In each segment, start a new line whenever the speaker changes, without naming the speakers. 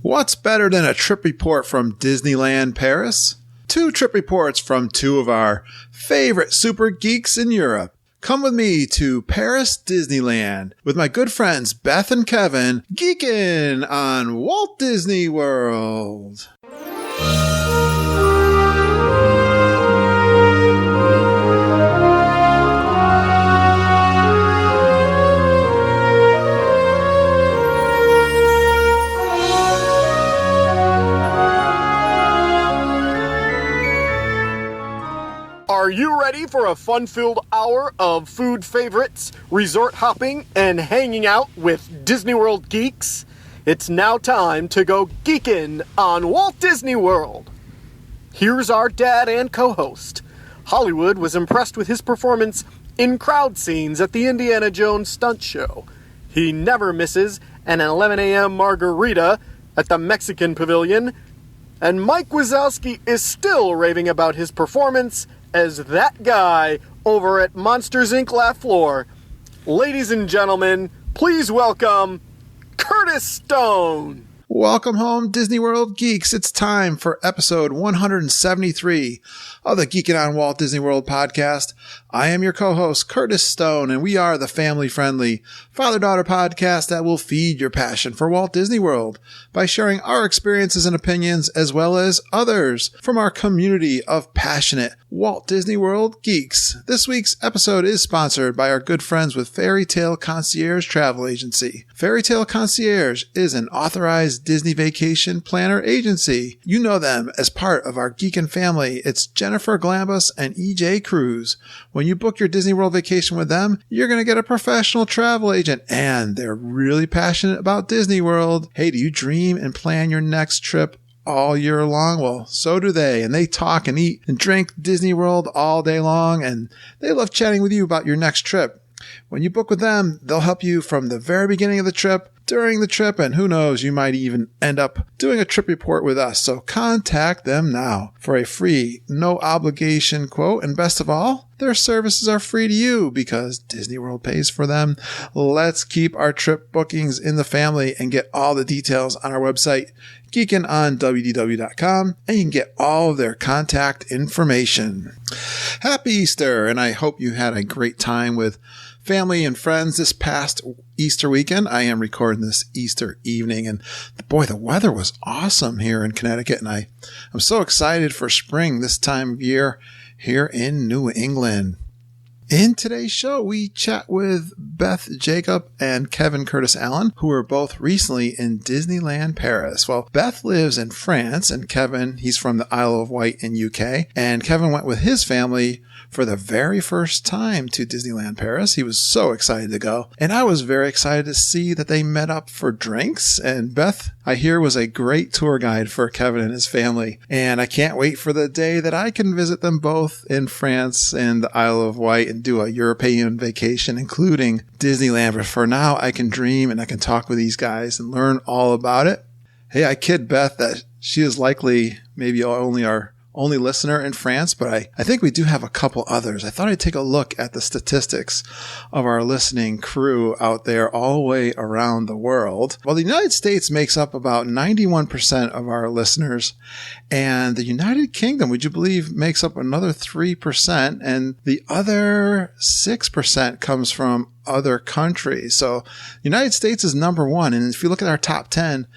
What's better than a trip report from Disneyland Paris? 2 trip reports from 2 of our favorite super geeks in Europe. Come with me to Paris Disneyland with my good friends Beth and Kevin, Geekin on Walt Disney World.
Are you ready for a fun-filled hour of food favorites, resort hopping, and hanging out with Disney World geeks? It's now time to go Geekin on Walt Disney World. Here's our dad and co-host. Hollywood was impressed with his performance in crowd scenes at the Indiana Jones stunt show. He never misses an 11 a.m. margarita at the Mexican Pavilion. And Mike Wazowski is still raving about his performance as that guy over at Monsters, Inc. Laugh Floor. Ladies and gentlemen, please welcome Curtis Stone.
Welcome home, Disney World geeks. It's time for episode 173 of the Geekin on Walt Disney World podcast. I am your co-host, Curtis Stone, and we are the family-friendly father-daughter podcast that will feed your passion for Walt Disney World by sharing our experiences and opinions as well as others from our community of passionate Walt Disney World geeks. This week's episode is sponsored by our good friends with Fairy Tale Concierge Travel Agency. Fairy Tale Concierge is an authorized Disney vacation planner agency. You know them as part of our Geekin family. It's Jennifer Glambus and EJ Cruz. When you book your Disney World vacation with them, you're going to get a professional travel agent, and they're really passionate about Disney World. Hey, do you dream and plan your next trip all year long? Well, so do they, and they talk and eat and drink Disney World all day long, and they love chatting with you about your next trip. When you book with them, they'll help you from the very beginning of the trip, during the trip, and who knows, you might even end up doing a trip report with us. So contact them now for a free, no obligation quote. And best of all, their services are free to you because Disney World pays for them. Let's keep our trip bookings in the family and get all the details on our website, Geekin on WDW.com, and you can get all of their contact information. Happy Easter, and I hope you had a great time with family and friends this past Easter weekend. I am recording this Easter evening, and boy, the weather was awesome here in Connecticut, and I'm so excited for spring this time of year here in New England. In today's show, we chat with Beth Jacob and Kevin Curtis Allen, who were both recently in Disneyland Paris. Well, Beth lives in France, and Kevin, he's from the Isle of Wight in UK, and Kevin went with his family for the very first time to Disneyland Paris. He was so excited to go, and I was very excited to see that they met up for drinks, and Beth, I hear, was a great tour guide for Kevin and his family, and I can't wait for the day that I can visit them both in France and the Isle of Wight and do a European vacation, including Disneyland. But for now, I can dream and I can talk with these guys and learn all about it. Hey, I kid Beth that she is likely maybe only our only listener in France, but I think we do have a couple others. I thought I'd take a look at the statistics of our listening crew out there all the way around the world. Well, the United States makes up about 91% of our listeners, and the United Kingdom, would you believe, makes up another 3%, and the other 6% comes from other countries. So the United States is number 1, and if you look at our top 10,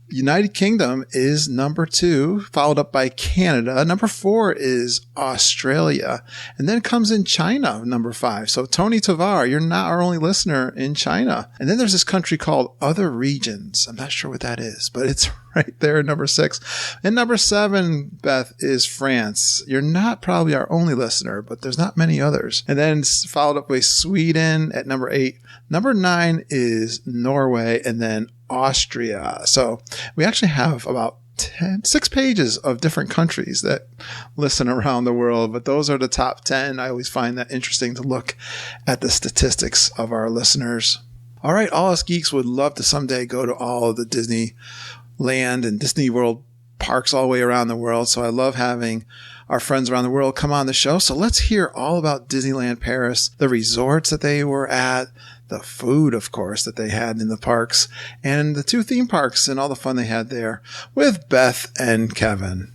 United Kingdom is number 2, followed up by Canada. Number 4 is Australia. And then comes in China, number 5. So Tony Tovar, you're not our only listener in China. And then there's this country called Other Regions. I'm not sure what that is, but it's right there at number 6. And number 7, Beth, is France. You're not probably our only listener, but there's not many others. And then followed up by Sweden at number 8. Number 9 is Norway, and then Austria. So we actually have about 6 pages of different countries that listen around the world, but those are the top 10. I always find that interesting to look at the statistics of our listeners. All right, all us geeks would love to someday go to all of the Disneyland and Disney World parks all the way around the world. So I love having our friends around the world come on the show. So let's hear all about Disneyland Paris, the resorts that they were at, the food, of course, that they had in the parks, and the 2 theme parks and all the fun they had there with Beth and Kevin.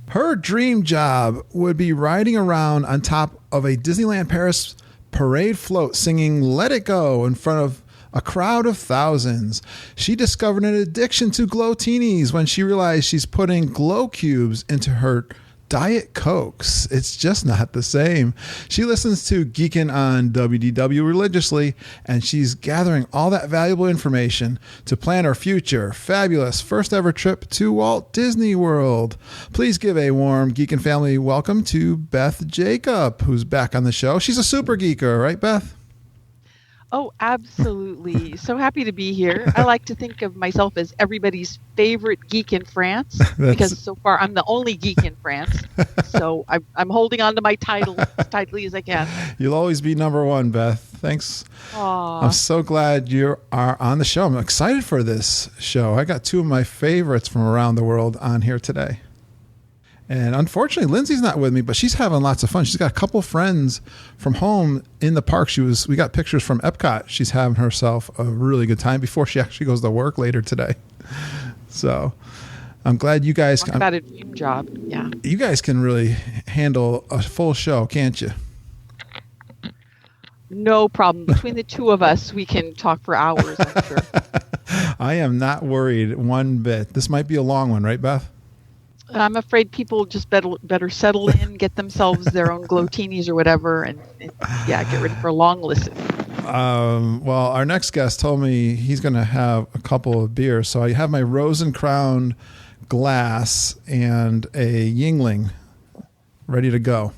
Her dream job would be riding around on top of a Disneyland Paris parade float singing Let It Go in front of a crowd of thousands. She discovered an addiction to Glow-Teenies when she realized she's putting glow cubes into her Diet Cokes. It's just not the same. She listens to Geekin on WDW religiously, and she's gathering all that valuable information to plan her future fabulous first ever trip to Walt Disney World. Please give a warm Geekin family welcome to Beth Jacob, who's back on the show. She's a super geeker, right, Beth?
Oh, absolutely. So happy to be here. I like to think of myself as everybody's favorite geek in France because so far I'm the only geek in France. So I'm holding on to my title as tightly as I can.
You'll always be number one, Beth. Thanks.
Aww.
I'm so glad you are on the show. I'm excited for this show. I got 2 of my favorites from around the world on here today. And unfortunately, Lindsay's not with me, but she's having lots of fun. She's got a couple friends from home in the park. We got pictures from Epcot. She's having herself a really good time before she actually goes to work later today. So I'm glad you guys...
Talk about a dream job, yeah.
You guys can really handle a full show, can't you?
No problem. Between the 2 of us, we can talk for hours, I'm sure.
I am not worried one bit. This might be a long one, right, Beth?
I'm afraid people just better settle in, get themselves their own Glow-Teenies or whatever, and get ready for a long listen.
Well, our next guest told me he's going to have a couple of beers, so I have my Rose and Crown glass and a Yingling ready to go.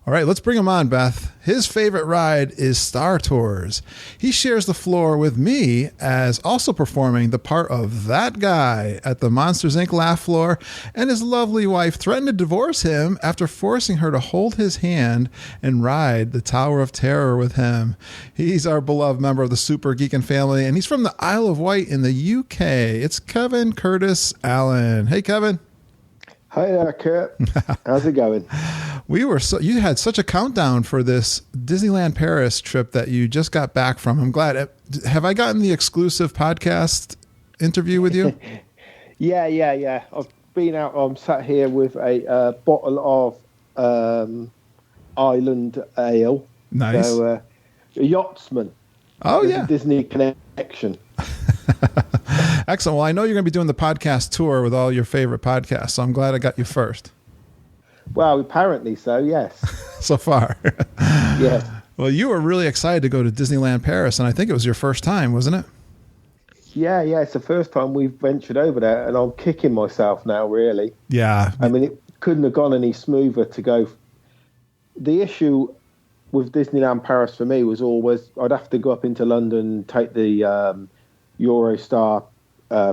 All right, let's bring him on, Beth. His favorite ride is Star Tours. He shares the floor with me as also performing the part of that guy at the Monsters, Inc. laugh floor, and his lovely wife threatened to divorce him after forcing her to hold his hand and ride the Tower of Terror with him. He's our beloved member of the Super Geekin family, and he's from the Isle of Wight in the UK. It's Kevin Curtis Allen. Hey, Kevin.
Hi there, Kurt. How's it going?
You had such a countdown for this Disneyland Paris trip that you just got back from. I'm glad. Have I gotten the exclusive podcast interview with you?
Yeah. I've been out. I'm sat here with a bottle of Island Ale.
Nice.
So, a yachtsman.
Oh,
There's
yeah.
a Disney connection.
Excellent. Well, I know you're going to be doing the podcast tour with all your favorite podcasts, so I'm glad I got you first.
Well, apparently so, yes.
So far.
Yes.
Well, you were really excited to go to Disneyland Paris, and I think it was your first time, wasn't it?
Yeah. It's the first time we've ventured over there, and I'm kicking myself now, really.
Yeah.
I mean, it couldn't have gone any smoother to go. The issue with Disneyland Paris for me was always I'd have to go up into London, take the Eurostar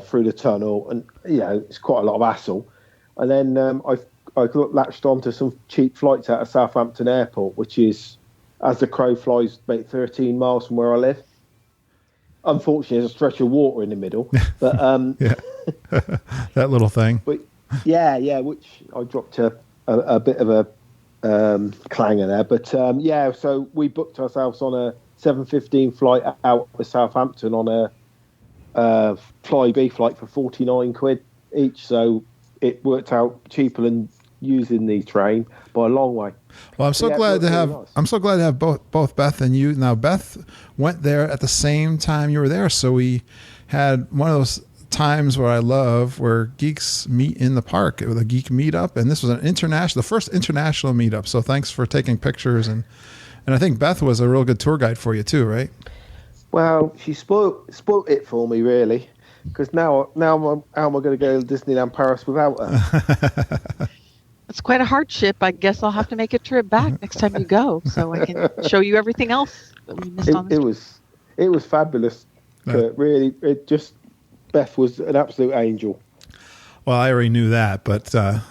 through the tunnel, and it's quite a lot of hassle. And then I got latched onto some cheap flights out of Southampton Airport, which is, as the crow flies, about 13 miles from where I live. Unfortunately, there's a stretch of water in the middle, but
that little thing.
But which I dropped a bit of a clanger there. But so we booked ourselves on a 7:15 flight out of Southampton on a Flybe flight for 49 quid each. So it worked out cheaper than using the train by a long way.
Well, I'm so glad to have nice. I'm so glad to have both Beth and you. Now, Beth went there at the same time you were there, so we had one of those times where I love where geeks meet in the park. It was a geek meetup, and this was the first international meetup. So thanks for taking pictures, and I think Beth was a real good tour guide for you too, right?
Well, she spoilt it for me, really, because now how am I going to go to Disneyland Paris without her?
It's quite a hardship. I guess I'll have to make a trip back next time you go, so I can show you everything else that we missed on this.
It was fabulous. Really, Beth was an absolute angel.
Well, I already knew that, but I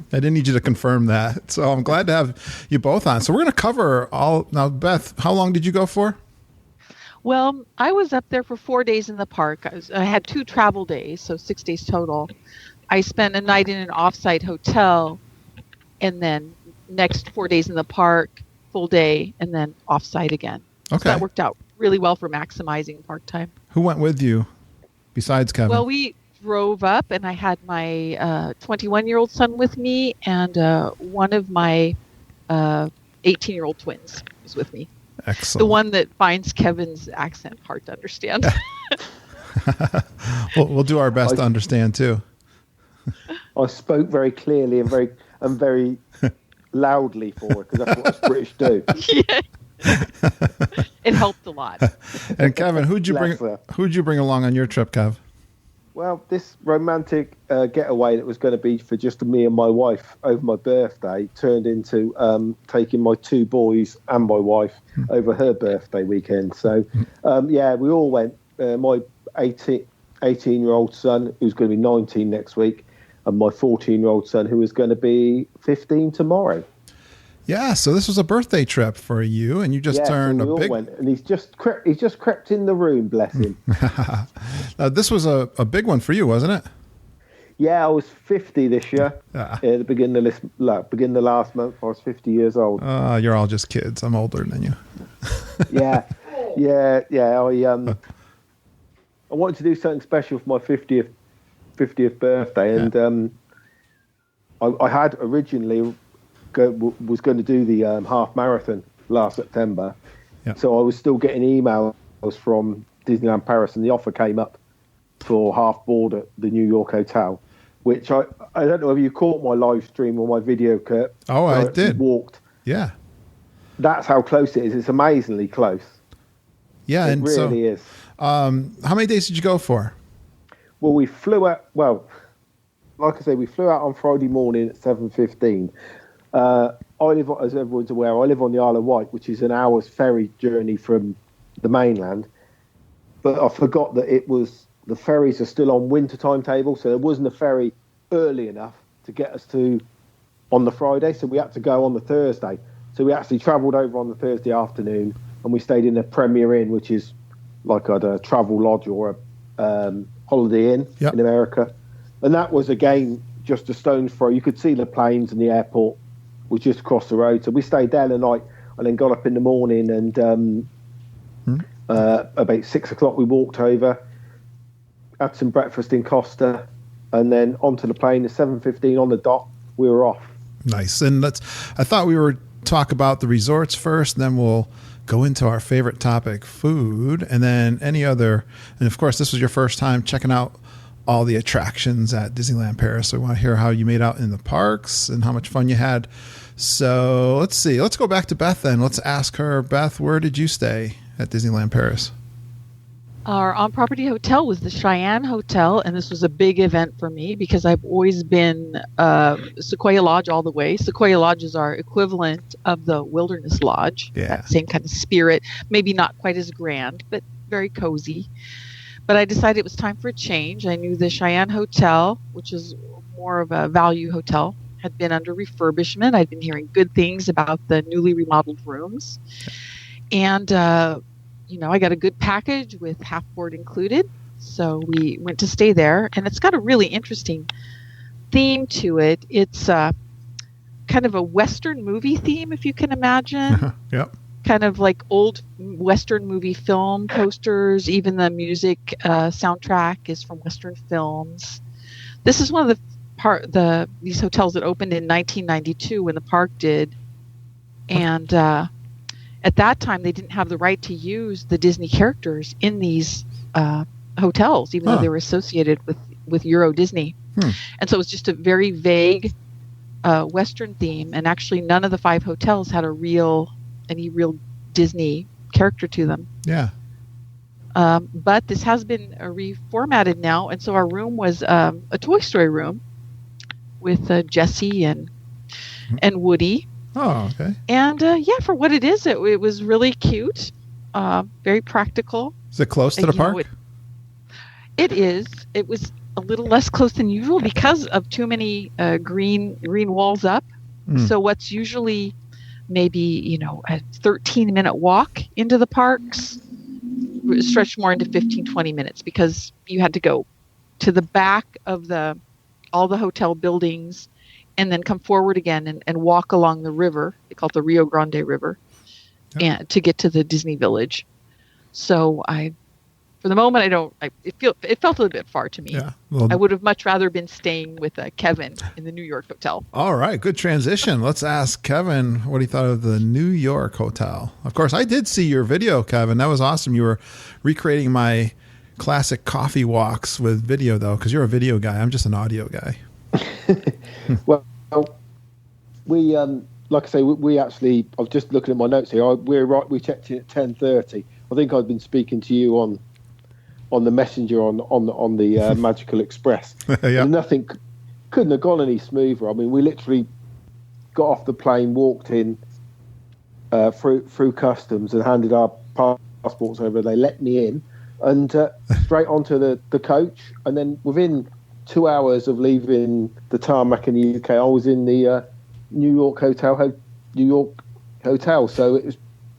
didn't need you to confirm that. So I'm glad to have you both on. So we're going to cover all. Now, Beth, how long did you go for?
Well, I was up there for 4 days in the park. I had 2 travel days, so 6 days total. I spent a night in an off-site hotel, and then next 4 days in the park, full day, and then off-site again.
Okay.
So that worked out really well for maximizing park time.
Who went with you besides Kevin?
Well, we drove up, and I had my 21-year-old son with me, and one of my 18-year-old twins was with me.
Excellent.
The one that finds Kevin's accent hard to understand.
We'll do our best to understand too.
I spoke very clearly and very loudly for her, because that's what us British do.
Yeah. It helped a lot.
And Kevin, who'd you bring along on your trip, Kev?
Well, this romantic getaway that was going to be for just me and my wife over my birthday turned into taking my two boys and my wife over her birthday weekend. So, yeah, we all went. My 18-year-old son, who's going to be 19 next week, and my 14-year-old son, who is going to be 15 tomorrow.
Yeah, so this was a birthday trip for you, and you just turned
so
a big.
Went, and he's just crept in the room, bless him.
This was a big one for you, wasn't it?
Yeah, I was 50 this year. At the beginning of last month, I was 50 years old.
You're all just kids. I'm older than you.
Yeah. I wanted to do something special for my 50th birthday, and I had originally was going to do the half marathon last September.
Yeah.
So I was still getting emails from Disneyland Paris, and the offer came up for half board at the New York hotel, which I don't know whether you caught my live stream or my video, Kurt.
Oh, I did.
Walked.
Yeah.
That's how close it is. It's amazingly close.
Yeah,
it
and
really is.
How many days did you go for?
Well, we flew out. Well, like I say, we flew out on Friday morning at 7:15. I live, as everyone's aware, I live on the Isle of Wight, which is an hour's ferry journey from the mainland. But I forgot that the ferries are still on winter timetable, so there wasn't a ferry early enough to get us to on the Friday, so we had to go on the Thursday. So we actually travelled over on the Thursday afternoon, and we stayed in a Premier Inn, which is like a travel lodge or a Holiday Inn in America. And that was, again, just a stone's throw. You could see the planes, and the airport was just across the road. So we stayed there the night and then got up in the morning, and about 6 o'clock we walked over, had some breakfast in Costa, and then onto the plane at 7:15 on the dot. We were off.
Nice. And I thought we were talk about the resorts first, and then we'll go into our favorite topic, food, and then any other. And of course, this was your first time checking out all the attractions at Disneyland Paris. So we want to hear how you made out in the parks and how much fun you had. So let's see. Let's go back to Beth then. Let's ask her, Beth, where did you stay at Disneyland Paris?
Our on-property hotel was the Cheyenne Hotel, and this was a big event for me because I've always been Sequoia Lodge all the way. Sequoia Lodge is our equivalent of the Wilderness Lodge.
Yeah.
That same kind of spirit, maybe not quite as grand, but very cozy. But I decided it was time for a change. I knew the Cheyenne Hotel, which is more of a value hotel, had been under refurbishment. I'd been hearing good things about the newly remodeled rooms. And I got a good package with half board included. So we went to stay there, and it's got a really interesting theme to it. It's kind of a Western movie theme, if you can imagine.
Yep.
Kind of like old Western movie film posters. Even the music soundtrack is from Western films. This is one of these hotels that opened in 1992 when the park did. And at that time, they didn't have the right to use the Disney characters in these hotels, even though they were associated with Euro Disney. And so it was just a very vague Western theme. And actually, none of the 5 hotels had any real Disney character to them.
Yeah.
But this has been reformatted now. And so our room was a Toy Story room with Jessie and Woody.
Oh, okay.
And for what it is, it was really cute, very practical.
Is it close to the park?
It is. It was a little less close than usual because of too many green walls up. So what's usually maybe a 13-minute walk into the parks stretched more into 15-20 minutes because you had to go to the back of all the hotel buildings and then come forward again and walk along the river. They call it the Rio Grande River. and to get to the Disney Village. So for the moment, it felt a little bit far to me.
Yeah. Well,
I would have much rather been staying with Kevin in the New York hotel.
all right. Good transition. Let's ask Kevin what he thought of the New York hotel. Of course, I did see your video, Kevin. That was awesome. You were recreating my classic coffee walks with video, though, because you're a video guy. I'm just an audio guy.
Well, we like I say, we actually. I was just looking at my notes here. We checked in at 10:30. I think I'd been speaking to you on the messenger on the Magical Express.
Yeah.
And nothing couldn't have gone any smoother. I mean, we literally got off the plane, walked in through customs, and handed our passports over. They let me in, and straight onto the coach. And then within 2 hours of leaving the tarmac in the UK, I was in the New York hotel. So it was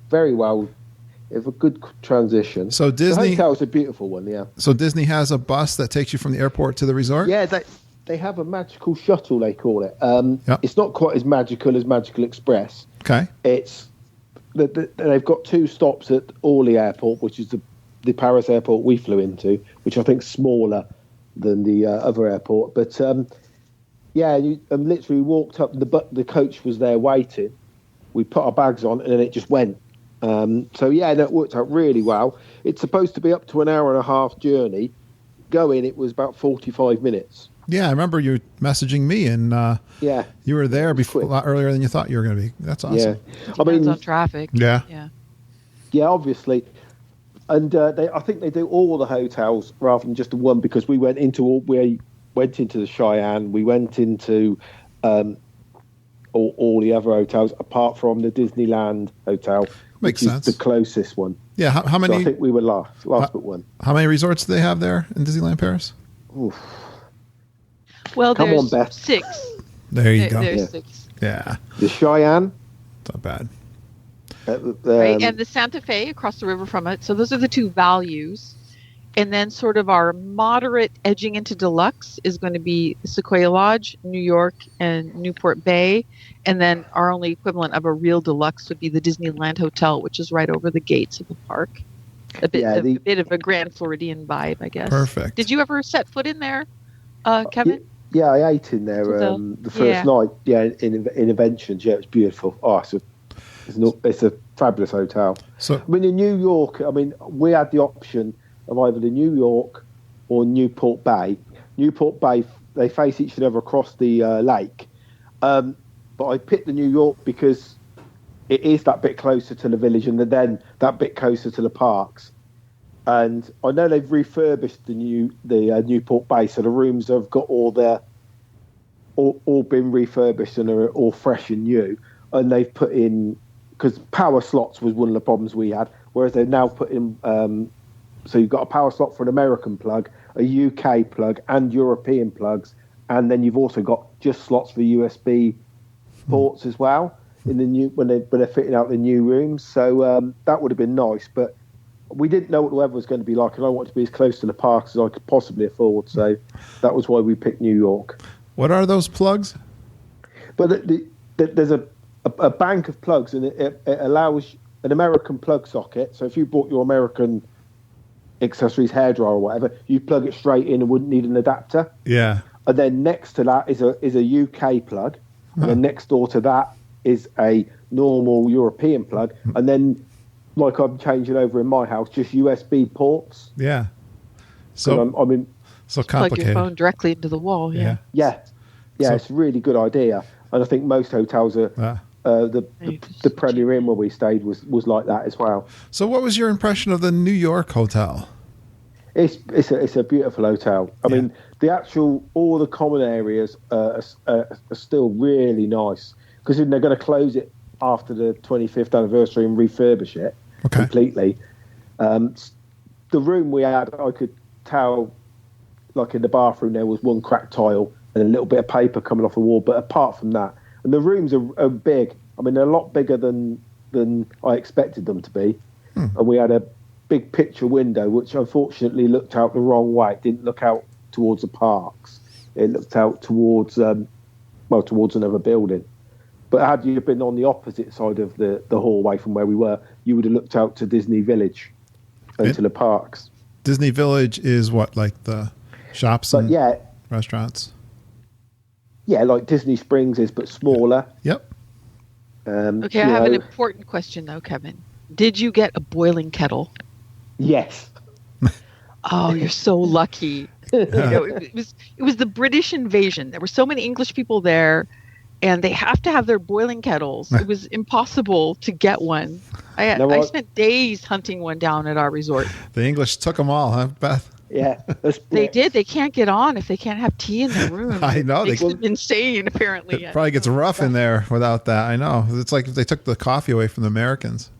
very well. It was a good transition.
So Disney,
the hotel's a beautiful one, yeah.
So Disney has a bus that takes you from the airport to the resort?
Yeah, they have a magical shuttle, they call it.
Yep.
It's not quite as magical as Magical Express.
Okay.
They've got 2 stops at Orly Airport, which is the Paris airport we flew into, which I think is smaller than the other airport. But you literally walked up, the coach was there waiting. We put our bags on, and then it just went. That worked out really well. It's supposed to be up to an hour and a half journey. Going, it was about 45 minutes.
Yeah, I remember you messaging me, and you were there before a lot earlier than you thought you were going to be. That's awesome.
Yeah,
Depends on traffic.
Yeah,
obviously. And I think they do all the hotels rather than just the one, because we went into the Cheyenne, we went into all the other hotels apart from the Disneyland hotel.
Makes
which
sense.
Is the closest one.
Yeah, how many?
So I think we were last but one.
How many resorts do they have there in Disneyland Paris?
Oof.
Well,
Come
there's
on, Beth.
6.
There you go.
There's 6.
Yeah,
the Cheyenne.
it's not bad.
Right, and the Santa Fe across the river from it. So those are the 2 values. And then sort of our moderate edging into deluxe is going to be Sequoia Lodge, New York, and Newport Bay. And then our only equivalent of a real deluxe would be the Disneyland Hotel, which is right over the gates of the park. A bit of a Grand Floridian vibe, I guess.
Perfect.
Did you ever set foot in there, Kevin?
Yeah, I ate in there the first night. Yeah, in Inventions. Yeah, it was beautiful. Oh, it's a fabulous hotel.
So,
I mean, in New York, we had the option of either the New York or Newport Bay. Newport Bay, they face each other across the lake. But I picked the New York because it is that bit closer to the village and then that bit closer to the parks. And I know they've refurbished the Newport Bay, so the rooms have got all been refurbished and are all fresh and new. And they've put in, because power slots was one of the problems we had, whereas they've now put in, so you've got a power slot for an American plug, a UK plug, and European plugs, and then you've also got just slots for USB ports as well in the new when they're fitting out the new rooms. So that would have been nice, but we didn't know what the weather was going to be like, and I wanted to be as close to the parks as I could possibly afford. So that was why we picked New York.
what are those plugs?
But there's a bank of plugs, and it allows an American plug socket. So if you bought your American accessories hairdryer or whatever, you plug it straight in and wouldn't need an adapter.
Yeah.
And then next to that is a UK plug, and then next door to that is a normal European plug, and then like I'm changing over in my house, just USB ports.
Yeah. So so complicated.
Plug your phone directly into the wall. Yeah.
So, it's a really good idea, and I think most hotels are. The Premier Inn where we stayed was like that as well.
So what was your impression of the New York hotel?
It's a beautiful hotel. I mean, all the common areas are still really nice, because they're going to close it after the 25th anniversary and refurbish it completely. The room we had, I could tell, like in the bathroom, there was one cracked tile and a little bit of paper coming off the wall. But apart from that, and the rooms are big. I mean, they're a lot bigger than I expected them to be. And we had a big picture window, which unfortunately looked out the wrong way. It didn't look out towards the parks. It looked out towards towards another building. But had you been on the opposite side of the hallway from where we were, you would have looked out to Disney Village and to the parks.
Disney Village is what, like the shops and restaurants?
Yeah, like Disney Springs is, but smaller.
Yep.
Okay, I have an important question, though, Kevin. Did you get a boiling kettle?
Yes.
Oh, you're so lucky. It was the British invasion. There were so many English people there, and they have to have their boiling kettles. It was impossible to get one. I spent days hunting one down at our resort.
The English took them all, huh, Beth?
Yeah.
They did. They can't get on if they can't have tea in their room.
I know.
It makes them insane, apparently.
It probably gets rough in there without that. I know. It's like if they took the coffee away from the Americans.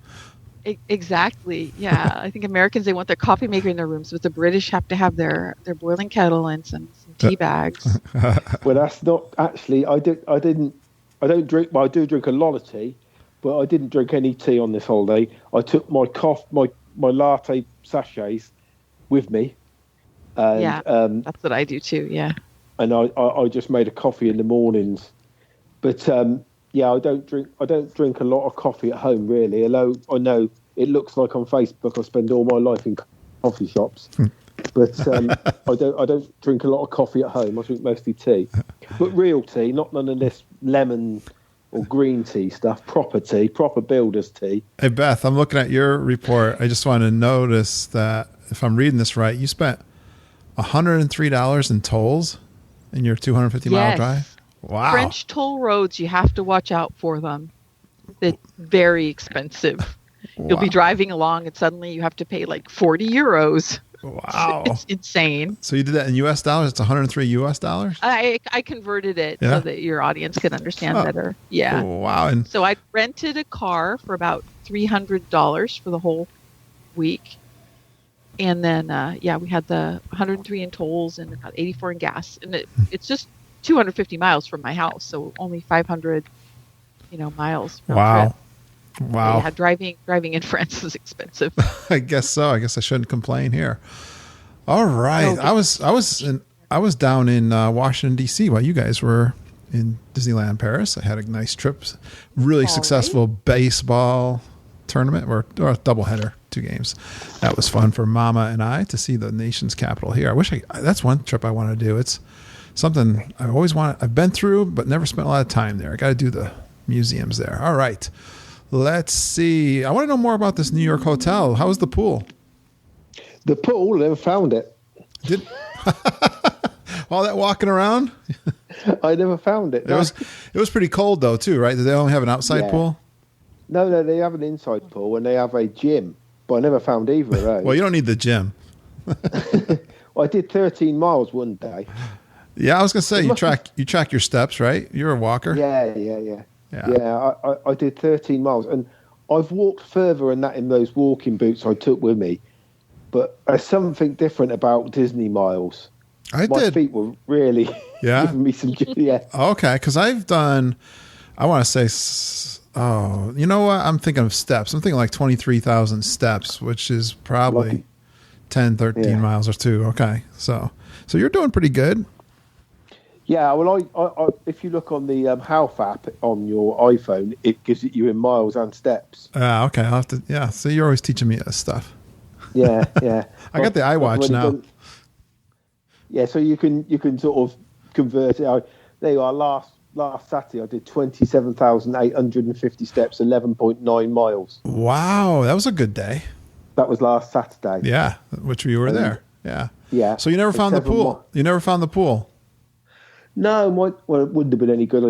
Exactly. Yeah. I think Americans, they want their coffee maker in their rooms, but the British have to have their boiling kettle and some tea bags.
Well, that's not actually. I don't drink. Well, I do drink a lot of tea, but I didn't drink any tea on this holiday. I took my latte sachets with me. And,
that's what I do too. Yeah.
And I just made a coffee in the mornings, but I don't drink a lot of coffee at home really. Although I know it looks like on Facebook I spend all my life in coffee shops, but I don't drink a lot of coffee at home. I drink mostly tea, but real tea, not none of this lemon or green tea stuff. Proper tea, proper builder's tea.
Hey Beth, I'm looking at your report. I just want to notice that if I'm reading this right, you spent $103 in tolls in your 250-mile drive. Wow.
French toll roads, you have to watch out for them. They're very expensive. Wow. You'll be driving along and suddenly you have to pay like 40 euros.
Wow.
It's insane.
So you did that in US dollars? It's 103 US dollars?
I converted it so that your audience can understand better. Yeah.
Oh, wow. And
so I rented a car for about $300 for the whole week. And then, we had the 103 in tolls and about 84 in gas. And it's just 250 miles from my house, so only 500, miles.
Wow.
Trip.
Wow.
Yeah, driving in France is expensive.
I guess so. I guess I shouldn't complain here. All right. I was down in Washington D.C. while you guys were in Disneyland Paris. I had a nice trip. Really successful baseball tournament or a doubleheader, 2 games. That was fun for Mama and I to see the nation's capital here. That's one trip I want to do. It's something I always I've been through, but never spent a lot of time there. I got to do the museums there. All right. Let's see. I want to know more about this New York hotel. How was the pool?
The pool, never found it.
Did all that walking around?
I never found it. No.
It was pretty cold though, too, right? Did they only have an outside pool?
No, they have an inside pool and they have a gym, but I never found either of those.
Well, you don't need the gym.
Well, I did 13 miles one day.
Yeah, I was going to say, you track your steps, right? You're a walker.
Yeah. I did 13 miles, and I've walked further than that in those walking boots I took with me. But there's something different about Disney miles. My feet were really giving me some. Yeah.
Okay, because I've done, I want to say, you know what? I'm thinking of steps. I'm thinking like 23,000 steps, which is probably 10, 13 miles or 2. Okay, so you're doing pretty good.
Yeah, well, I if you look on the Health app on your iPhone, it gives it you in miles and steps.
Okay, I'll have to. Yeah, so you're always teaching me stuff.
Yeah.
I got the iWatch now.
So you can sort of convert it. There you are. Last Saturday, I did 27,850 steps, 11.9 miles.
Wow, that was a good day.
That was last Saturday.
Yeah, which you were there. Yeah.
Yeah.
So you never found the pool. You never found the pool.
No, it wouldn't have been any good.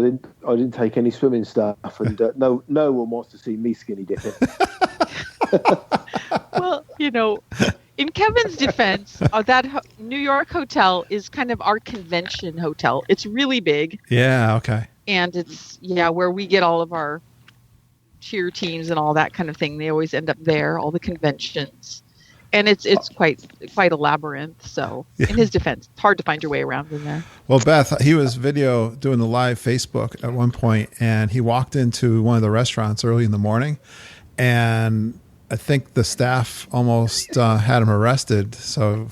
I didn't take any swimming stuff, and no one wants to see me skinny dipping.
Well, in Kevin's defense, that New York hotel is kind of our convention hotel. It's really big.
Yeah. Okay.
And it's where we get all of our cheer teams and all that kind of thing. They always end up there. All the conventions. And it's quite a labyrinth. So in his defense, it's hard to find your way around in there.
Well, Beth, he was doing the live Facebook at one point, and he walked into one of the restaurants early in the morning, and I think the staff almost had him arrested. So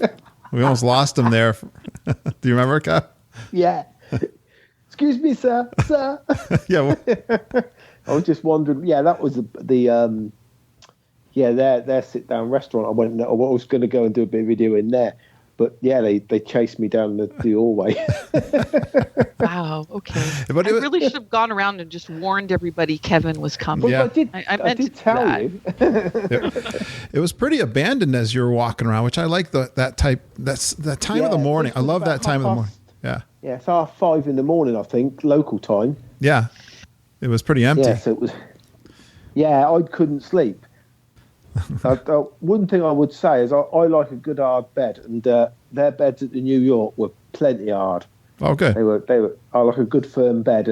we almost lost him there. Do you remember, Kev?
Yeah. It's excuse me, sir.
Yeah.
I was just wondering. Yeah, that was their sit down restaurant. I was going to go and do a bit of video in there, but yeah, they chased me down the hallway.
Wow. Okay.
But
I really should have gone around and just warned everybody Kevin was coming.
Yeah.
I meant to
tell
that.
you.
It was pretty abandoned as you were walking around, which I like that time of the morning. I love that time of the morning. Yeah.
Yeah, it's 5:30 in the morning, I think, local time.
Yeah. It was pretty empty.
Yeah, so it was. Yeah, I couldn't sleep. One thing I would say is I like a good hard bed, and their beds at the New York were plenty hard.
Okay.
They were. I like a good firm bed,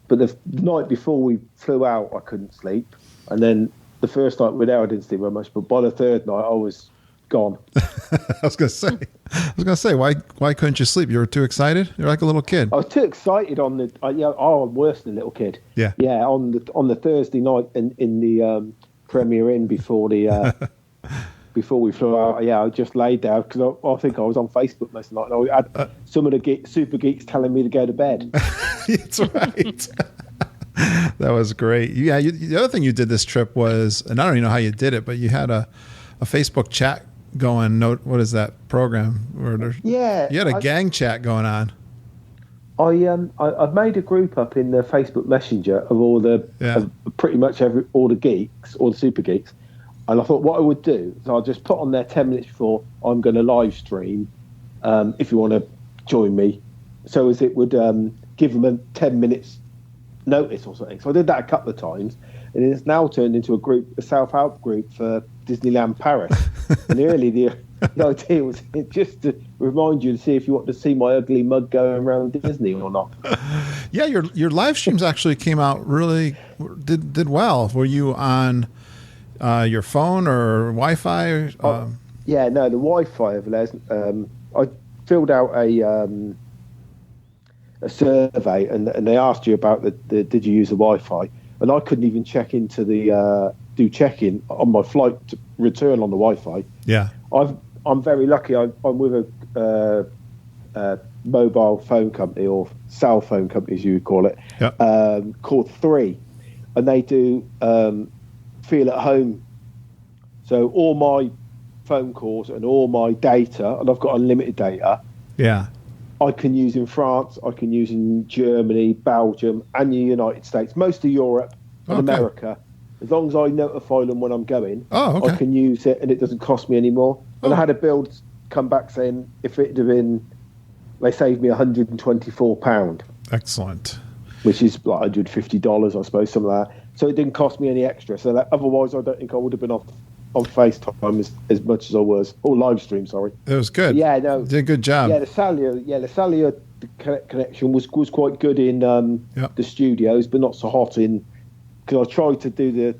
but the night before we flew out, I couldn't sleep, and then the first night we were there, I didn't sleep very much, but by the third night, I was gone.
I was gonna say, why couldn't you sleep? You were too excited. You're like a little kid.
I was too excited on the. I'm worse than a little kid.
Yeah.
Yeah, on the Thursday night in the Premier Inn before the before we flew out. Yeah, I just laid there because I think I was on Facebook most of the night. And I had some of the super geeks telling me to go to bed.
That's right. That was great. Yeah. The other thing you did this trip was, and I don't even know how you did it, but you had a Facebook chat going. What is that program?
Yeah,
you had a gang chat going on.
I've made a group up in the Facebook Messenger of all of pretty much all the geeks, all the super geeks, and I thought what I would do is I'll just put on there 10 minutes before I'm going to live stream, if you want to join me, so as it would give them a 10 minutes notice or something. So I did that a couple of times, and it's now turned into a self-help group for Disneyland Paris. And the idea was just to remind you to see if you want to see my ugly mug going around Disney or not.
Yeah, your live streams actually came out really did well. Were you on your phone or Wi-Fi?
Yeah, no, the Wi-Fi over there. I filled out a survey, and they asked you about the did you use the Wi-Fi, and I couldn't even check into the do check-in on my flight to return on the Wi-Fi.
Yeah,
I'm very lucky. I'm with a mobile phone company, or cell phone company as you would call it, called 3, and they do feel at home. So all my phone calls and all my data, and I've got unlimited data.
Yeah.
I can use in France, I can use in Germany, Belgium, and the United States, most of Europe and America. As long as I notify them when I'm going, I can use it, and it doesn't cost me any more. And I had a bill come back saying if it had been, they saved me £124.
Excellent.
Which is like $150, I suppose, something like that. So it didn't cost me any extra. So that, otherwise, I don't think I would have been on FaceTime as much as I was, or live stream. Sorry,
it was good.
Yeah, no,
did a good job.
Yeah, the cellular connection was quite good in the studios, but not so hot in. Because I tried to do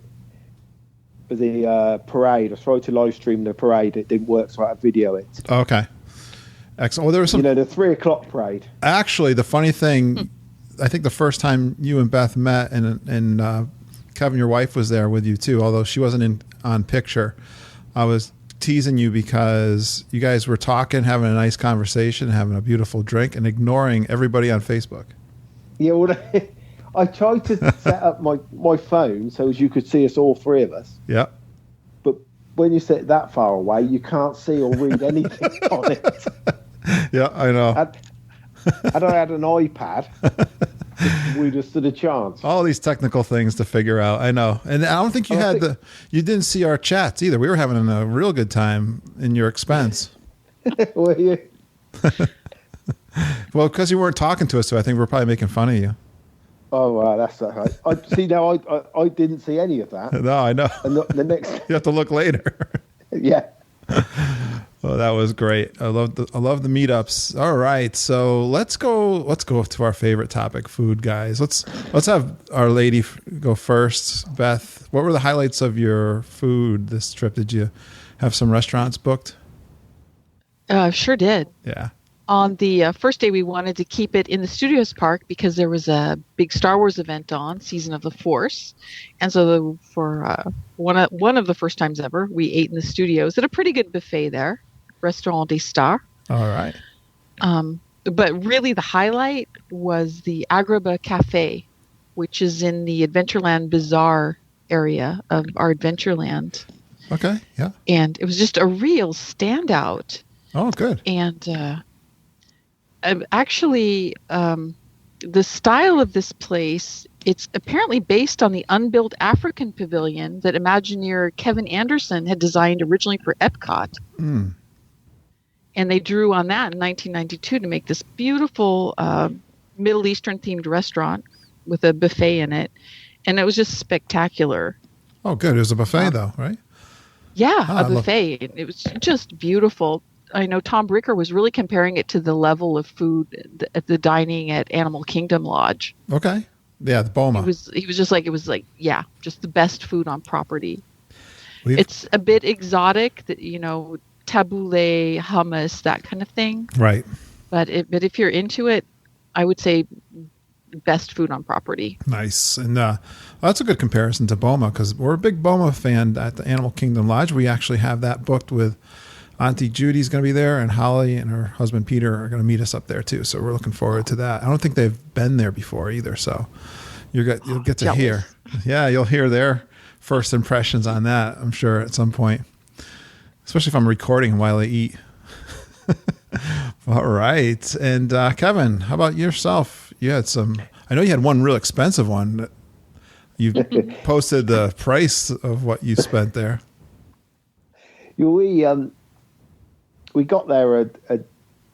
the parade. I tried to live stream the parade. It didn't work, so I had to video it.
Okay, excellent. Well, there was some.
The 3:00 parade.
Actually, the funny thing, I think the first time you and Beth met, and Kevin, your wife, was there with you too, although she wasn't on picture. I was teasing you because you guys were talking, having a nice conversation, having a beautiful drink, and ignoring everybody on Facebook.
Yeah, well, I tried to set up my phone so as you could see us, all three of us.
Yeah.
But when you sit that far away, you can't see or read anything on it.
Yeah, I know.
Had I had an iPad, we just stood a chance.
All these technical things to figure out. I know. And I don't think you you didn't see our chats either. We were having a real good time in your expense.
Were you?
Well, because you weren't talking to us, so I think we're probably making fun of you.
Oh, wow, that's all right. I didn't see any of that.
No, I know.
And the next,
you have to look later.
Yeah.
Oh, that was great. I love the meetups. All right, so let's go to our favorite topic, food, guys. Let's have our lady go first. Beth, what were the highlights of your food this trip? Did you have some restaurants booked?
Sure did.
Yeah.
On the first day, we wanted to keep it in the Studios Park because there was a big Star Wars event on, Season of the Force. And so for one of the first times ever, we ate in the studios at a pretty good buffet there, Restaurant des Stars.
All right.
But really the highlight was the Agrabah Cafe, which is in the Adventureland Bazaar area of our Adventureland.
Okay, yeah.
And it was just a real standout.
Oh, good.
And actually, the style of this place, it's apparently based on the unbuilt African pavilion that Imagineer Kevin Anderson had designed originally for Epcot.
Mm.
And they drew on that in 1992 to make this beautiful Middle Eastern themed restaurant with a buffet in it. And it was just spectacular.
Oh, good. It was a buffet, though, right?
Yeah, a buffet. It was just beautiful. I know Tom Bricker was really comparing it to the level of food at the dining at Animal Kingdom Lodge.
Okay. Yeah, the Boma.
He was just like, yeah, just the best food on property. It's a bit exotic, tabbouleh, hummus, that kind of thing.
Right.
But if you're into it, I would say best food on property.
Nice. And that's a good comparison to Boma, because we're a big Boma fan at the Animal Kingdom Lodge. We actually have that booked with Auntie Judy's going to be there, and Holly and her husband Peter are going to meet us up there too. So we're looking forward to that. I don't think they've been there before either. So you'll get to hear. Yeah, you'll hear their first impressions on that, I'm sure, at some point. Especially if I'm recording while I eat. All right. And Kevin, how about yourself? You had I know you had one real expensive one. You posted the price of what you spent there.
We got there,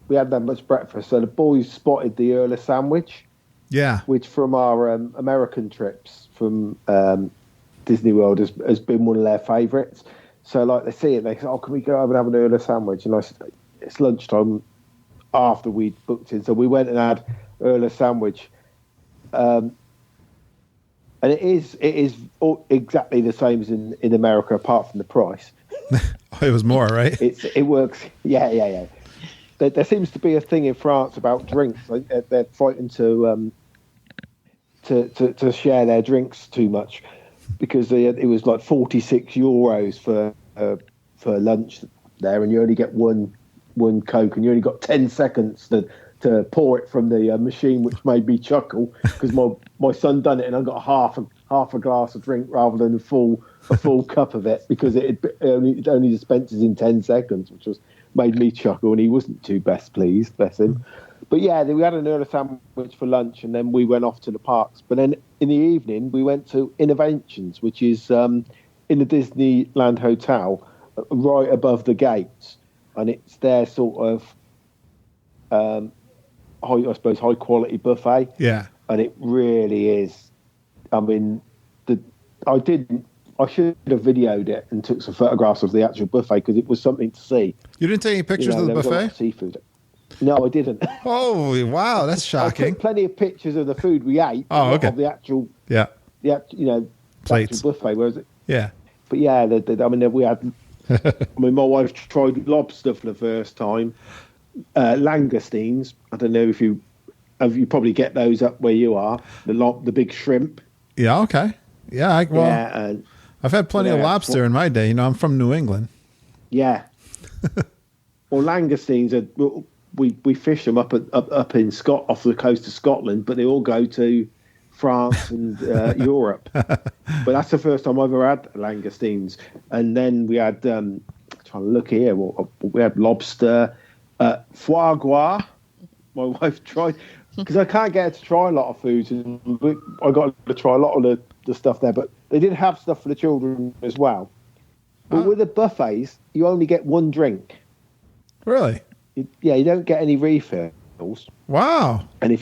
we had that much breakfast, so the boys spotted the Earl sandwich.
Yeah.
Which from our American trips from Disney World has been one of their favourites. So they see it, they say, "Oh, can we go over and have an Earl sandwich?" And I said, "It's lunchtime after we'd booked in." So we went and had Earl sandwich. And it is exactly the same as in America, apart from the price.
It was more, right?
It works. Yeah. There seems to be a thing in France about drinks. They're fighting to share their drinks too much, because it was like €46 for lunch there, and you only get one Coke, and you only got 10 seconds to pour it from the machine, which made me chuckle, because my son done it and I got half a glass of drink rather than a full cup of it, because it only dispenses in 10 seconds, which made me chuckle, and he wasn't too best pleased, bless him. But yeah, we had an Earl sandwich for lunch, and then we went off to the parks. But then in the evening, we went to Innovations, which is in the Disneyland Hotel, right above the gates, and it's their sort of high quality buffet.
Yeah,
and it really is. I mean, I should have videoed it and took some photographs of the actual buffet, because it was something to see.
You didn't take any pictures of the buffet?
Of seafood. No, I didn't.
Oh, wow, that's shocking.
I took plenty of pictures of the food we ate.
Oh, okay.
Of the actual,
plates.
The actual buffet. Whereas
Yeah.
But yeah, we had. My wife tried lobster for the first time. Langoustines. I don't know if you probably get those up where you are. The big shrimp.
Yeah. Okay. Yeah. I've had plenty of lobster in my day. I'm from New England.
Yeah. Well, langoustines we fish them up in off the coast of Scotland, but they all go to France and Europe. But that's the first time I've ever had langoustines. And then we had trying to look here. We had lobster, foie gras. My wife tried, because I can't get her to try a lot of foods, and I got her to try a lot of the stuff there. But they did have stuff for the children as well. But with the buffets, you only get one drink.
Really?
You don't get any refills.
Wow.
And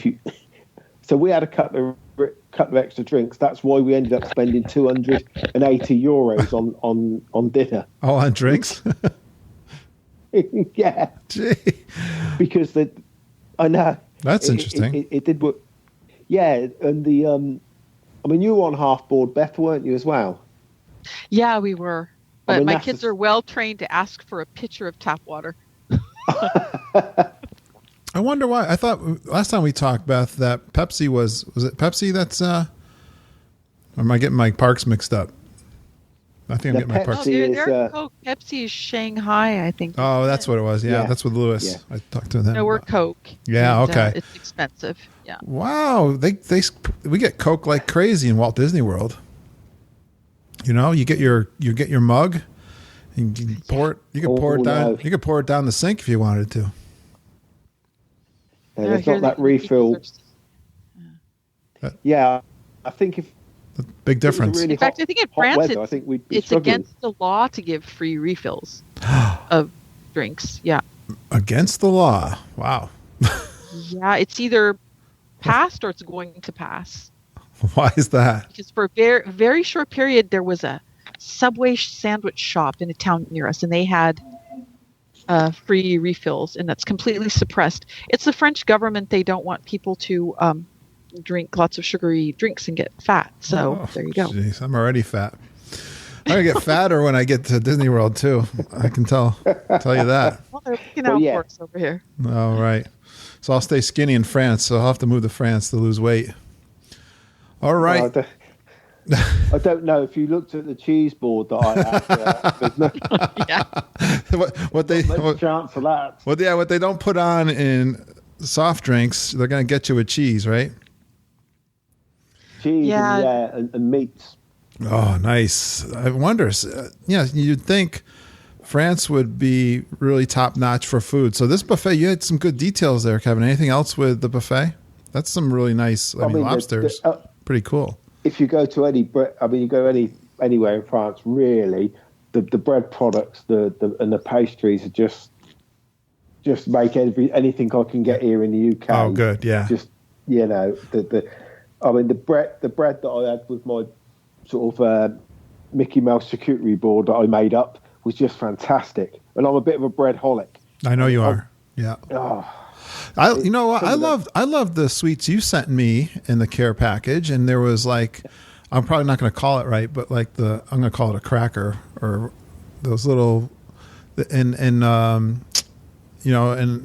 so we had a couple of extra drinks. That's why we ended up spending €280 on dinner.
Oh, on drinks?
Yeah.
Gee.
Because I know.
That's interesting.
It did work. Yeah, and you were on half board, Beth, weren't you, as well?
Yeah, we were. But my kids are well trained to ask for a pitcher of tap water.
I wonder why. I thought last time we talked, Beth, that Pepsi was it Pepsi that's or am I getting my parks mixed up? I think I'm getting my parts.
They're Coke. Pepsi is Shanghai, I think.
Oh, that's what it was. Yeah,
Yeah.
that's with Lewis.
Yeah.
I talked to them.
No, we're Coke.
Yeah,
and,
okay.
It's expensive. Yeah.
Wow, we get Coke like crazy in Walt Disney World. You know, you get your mug, and you can pour it. You can pour it down.
No.
You can pour it down the sink if you wanted to.
Yeah, there's not that refill. Yeah, I think if
Big difference.
really
in fact, I think in France
weather, I think we'd be
it's
struggling.
against the law to give free refills of drinks. Yeah.
Against the law. Wow.
Yeah, it's either passed or it's going to pass.
Why is that?
Because for a very, very short period, there was a Subway sandwich shop in a town near us, and they had free refills, and that's completely suppressed. It's the French government. They don't want people to drink lots of sugary drinks and get fat. So there you go.
Jeez, I'm already fat. I'm going to get fatter when I get to Disney World, too. I can tell you that.
Well, they're looking out for us over here.
All right. So I'll stay skinny in France, so I'll have to move to France to lose weight. All right.
I don't know if you looked at the cheese board that I had.
Yeah.
what they
No chance of that.
what they don't put on in soft drinks, they're going to get you with cheese, right?
Cheese
Yeah.
and meats.
Oh, nice. I wonder. You'd think France would be really top notch for food. So this buffet, you had some good details there, Kevin. Anything else with the buffet? That's some really nice. I mean, lobsters. Pretty cool.
If you go to you go anywhere in France, really, the bread products, the and the pastries are just make anything I can get here in the UK.
Oh, good. Yeah.
Just the bread that I had with my sort of Mickey Mouse charcuterie board that I made up was just fantastic. And I'm a bit of a bread holic.
I know you are. Yeah. I love the sweets you sent me in the care package, and there was like, I'm probably not going to call it right, but like I'm going to call it a cracker or those little, and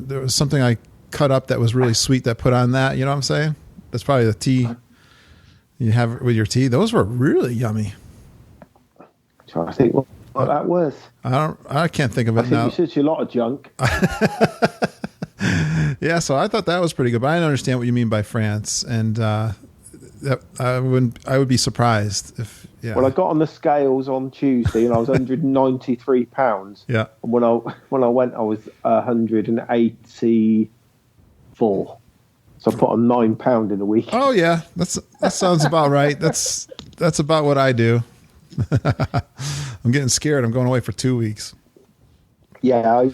there was something I cut up that was really sweet that put on that. You know what I'm saying? That's probably the tea you have with your tea. Those were really yummy.
I think what that was.
I can't think of it now.
You said a lot of junk.
Yeah, so I thought that was pretty good, but I understand what you mean by France, and I would be surprised if. Yeah.
Well, I got on the scales on Tuesday, and I was 193 pounds.
Yeah.
And when I went, I was 184. So I put on 9 pound in a week.
Oh yeah, that sounds about right. That's about what I do. I'm getting scared. I'm going away for 2 weeks.
Yeah,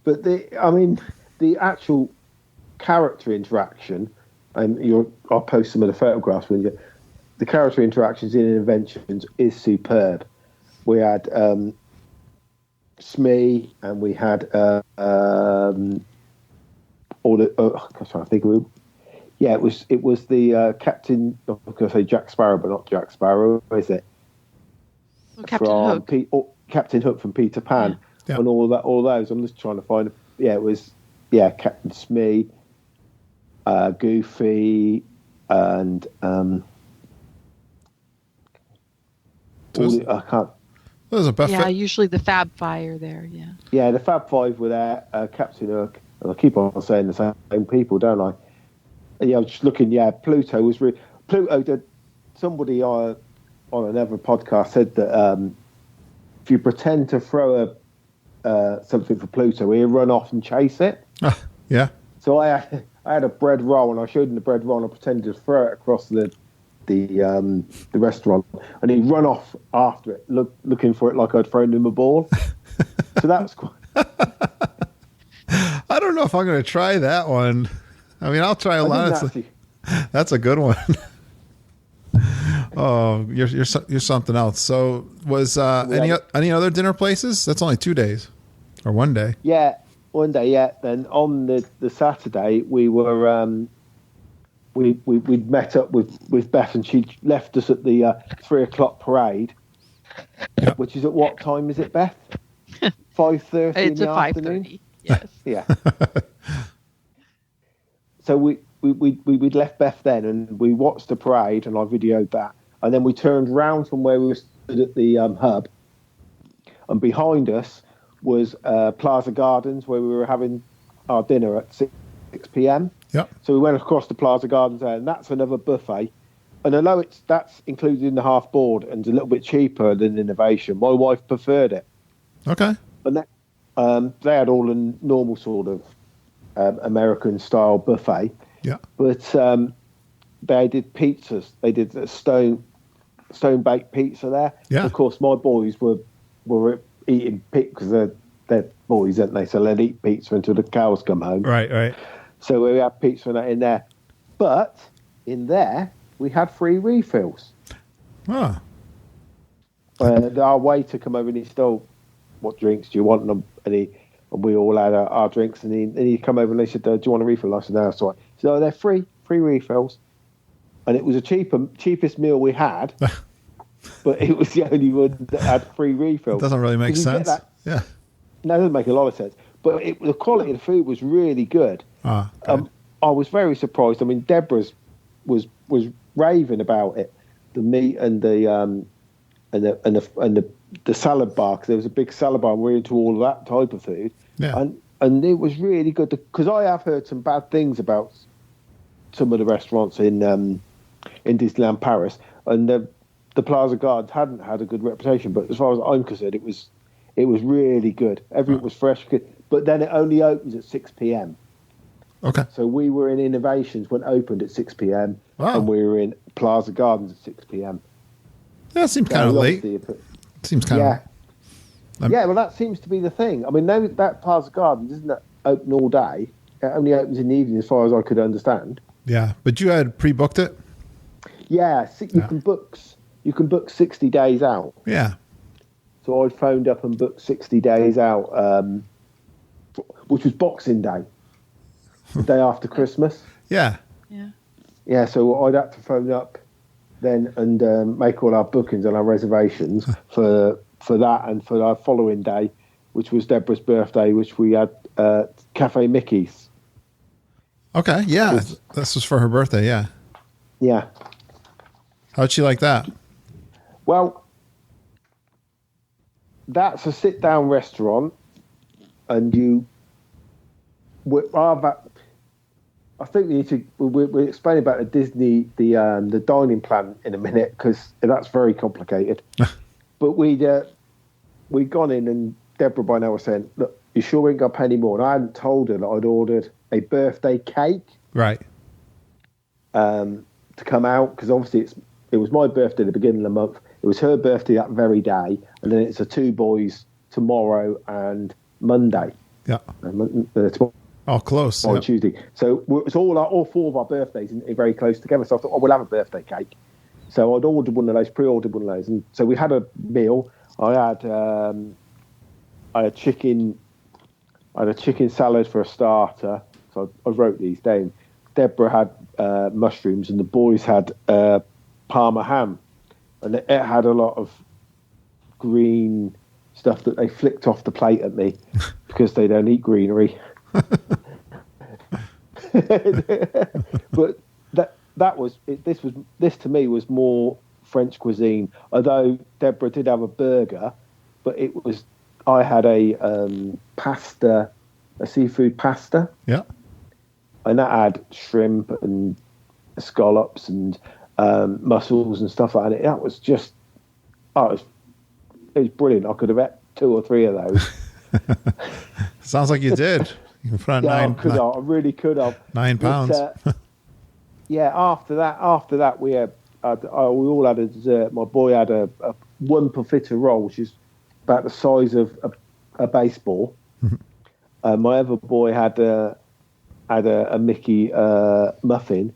but the actual character interaction, and I'll post some of the photographs with you. The character interactions in Inventions is superb. We had Smee, and we had all the. I'm trying to think of it. Yeah, it was the Captain. I was going to say Jack Sparrow, but not Jack Sparrow. Is it?
Captain Hook.
Captain Hook from Peter Pan, and all those. I'm just trying to find. Yeah, it was. Yeah, Captain Smee, Goofy, and I can't.
There's a buffet.
Yeah, usually the Fab Five there. Yeah.
Yeah, the Fab Five were there. Captain Hook, and I keep on saying the same people, don't I? And, yeah, I was just looking. Yeah, Pluto was really. Pluto did. Somebody on another podcast said that if you pretend to throw something for Pluto, he'll run off and chase it.
Yeah.
So I had a bread roll, and I showed him the bread roll, and I pretended to throw it across the restaurant, and he'd run off after it, looking for it like I'd thrown him a ball. So that was quite.
I don't know if I'm going to try that one. I mean, I'll try a lot. That's a good one. Oh, you're something else. So was any other dinner places? That's only 2 days, or 1 day.
Yeah, 1 day. Yeah. Then on the Saturday we were we'd met up with Beth, and she left us at the 3 o'clock parade, which is at what time is it, Beth? 5:30 in the afternoon.
5:30. Yes.
Yeah. So we'd left Beth then, and we watched the parade, and I videoed that, and then we turned round from where we at the hub, and behind us was Plaza Gardens, where we were having our dinner at 6 p.m.
Yeah.
So we went across to Plaza Gardens there, and that's another buffet. And although that's included in the half board and a little bit cheaper than Innovation, my wife preferred it.
Okay.
And they had all the normal sort of American style buffet.
Yeah.
But they did pizzas. They did a stone baked pizza there.
Yeah.
Of course, my boys were eating pizza because they're boys, aren't they? So they'd eat pizza until the cows come home.
Right.
So we had pizza and that in there. But in there, we had free refills.
Oh.
Our waiter come over and he stole, what drinks do you want? And we all had our drinks. And he come over and they said, do you want a refill? I said, no, that's all right. So they're free refills. And it was the cheapest meal we had. But it was the only one that had free refills.
It doesn't really make sense. Yeah.
No, it doesn't make a lot of sense. But the quality of the food was really good.
Ah,
I was very surprised. I mean, Deborah's was raving about it. The meat and the salad bar. 'Cause there was a big salad bar. And we're into all of that type of food.
Yeah.
And it was really good. Because I have heard some bad things about some of the restaurants in Disneyland Paris, and the Plaza Gardens hadn't had a good reputation. But as far as I'm concerned, it was really good. Everything was fresh. But then it only opens at 6 p.m.
Okay.
So we were in Innovations when it opened at 6 p.m.
Wow.
And we were in Plaza Gardens at 6 p.m.
That seems kind of late. Seems kind of...
Yeah, well, that seems to be the thing. I mean, that Plaza Gardens isn't open all day. It only opens in the evening, as far as I could understand.
Yeah, but you had pre-booked it?
Yeah, you can book 60 days out.
Yeah.
So I phoned up and booked 60 days out, which was Boxing Day, the day after Christmas.
Yeah.
Yeah, so I'd have to phone up then and make all our bookings and our reservations for that and for our following day, which was Deborah's birthday, which we had Cafe Mickey's.
Okay, yeah. This was for her birthday, yeah.
Yeah.
How'd she like that?
Well, that's a sit-down restaurant, and I think we need to. We'll explain about the Disney, the dining plan in a minute, because that's very complicated. But we'd gone in, and Deborah by now was saying, "Look, you sure we ain't got to pay any more?" And I hadn't told her that I'd ordered a birthday cake,
right?
To come out, because obviously it was my birthday at the beginning of the month. It was her birthday that very day, and then it's the two boys tomorrow and Monday.
Yeah.
All
close.
On Tuesday. So it's all four of our birthdays very close together. So I thought, we'll have a birthday cake. So I'd ordered one of those, pre-ordered one of those. And so we had a meal. I had chicken salad for a starter. So I wrote these down. Deborah had mushrooms, and the boys had Parma ham. And it had a lot of green stuff that they flicked off the plate at me because they don't eat greenery. But this to me was more French cuisine. Although Deborah did have a burger, but I had a seafood pasta.
Yeah. And
that had shrimp and scallops and mussels and stuff like that. That was just, it was brilliant. I could have ate 2 or 3 of those.
Sounds like you did. You can put on
I really could have.
9 pounds.
But, yeah. After that, we all had a dessert. My boy had a one profiterole roll, which is about the size of a baseball. My other boy had a Mickey muffin.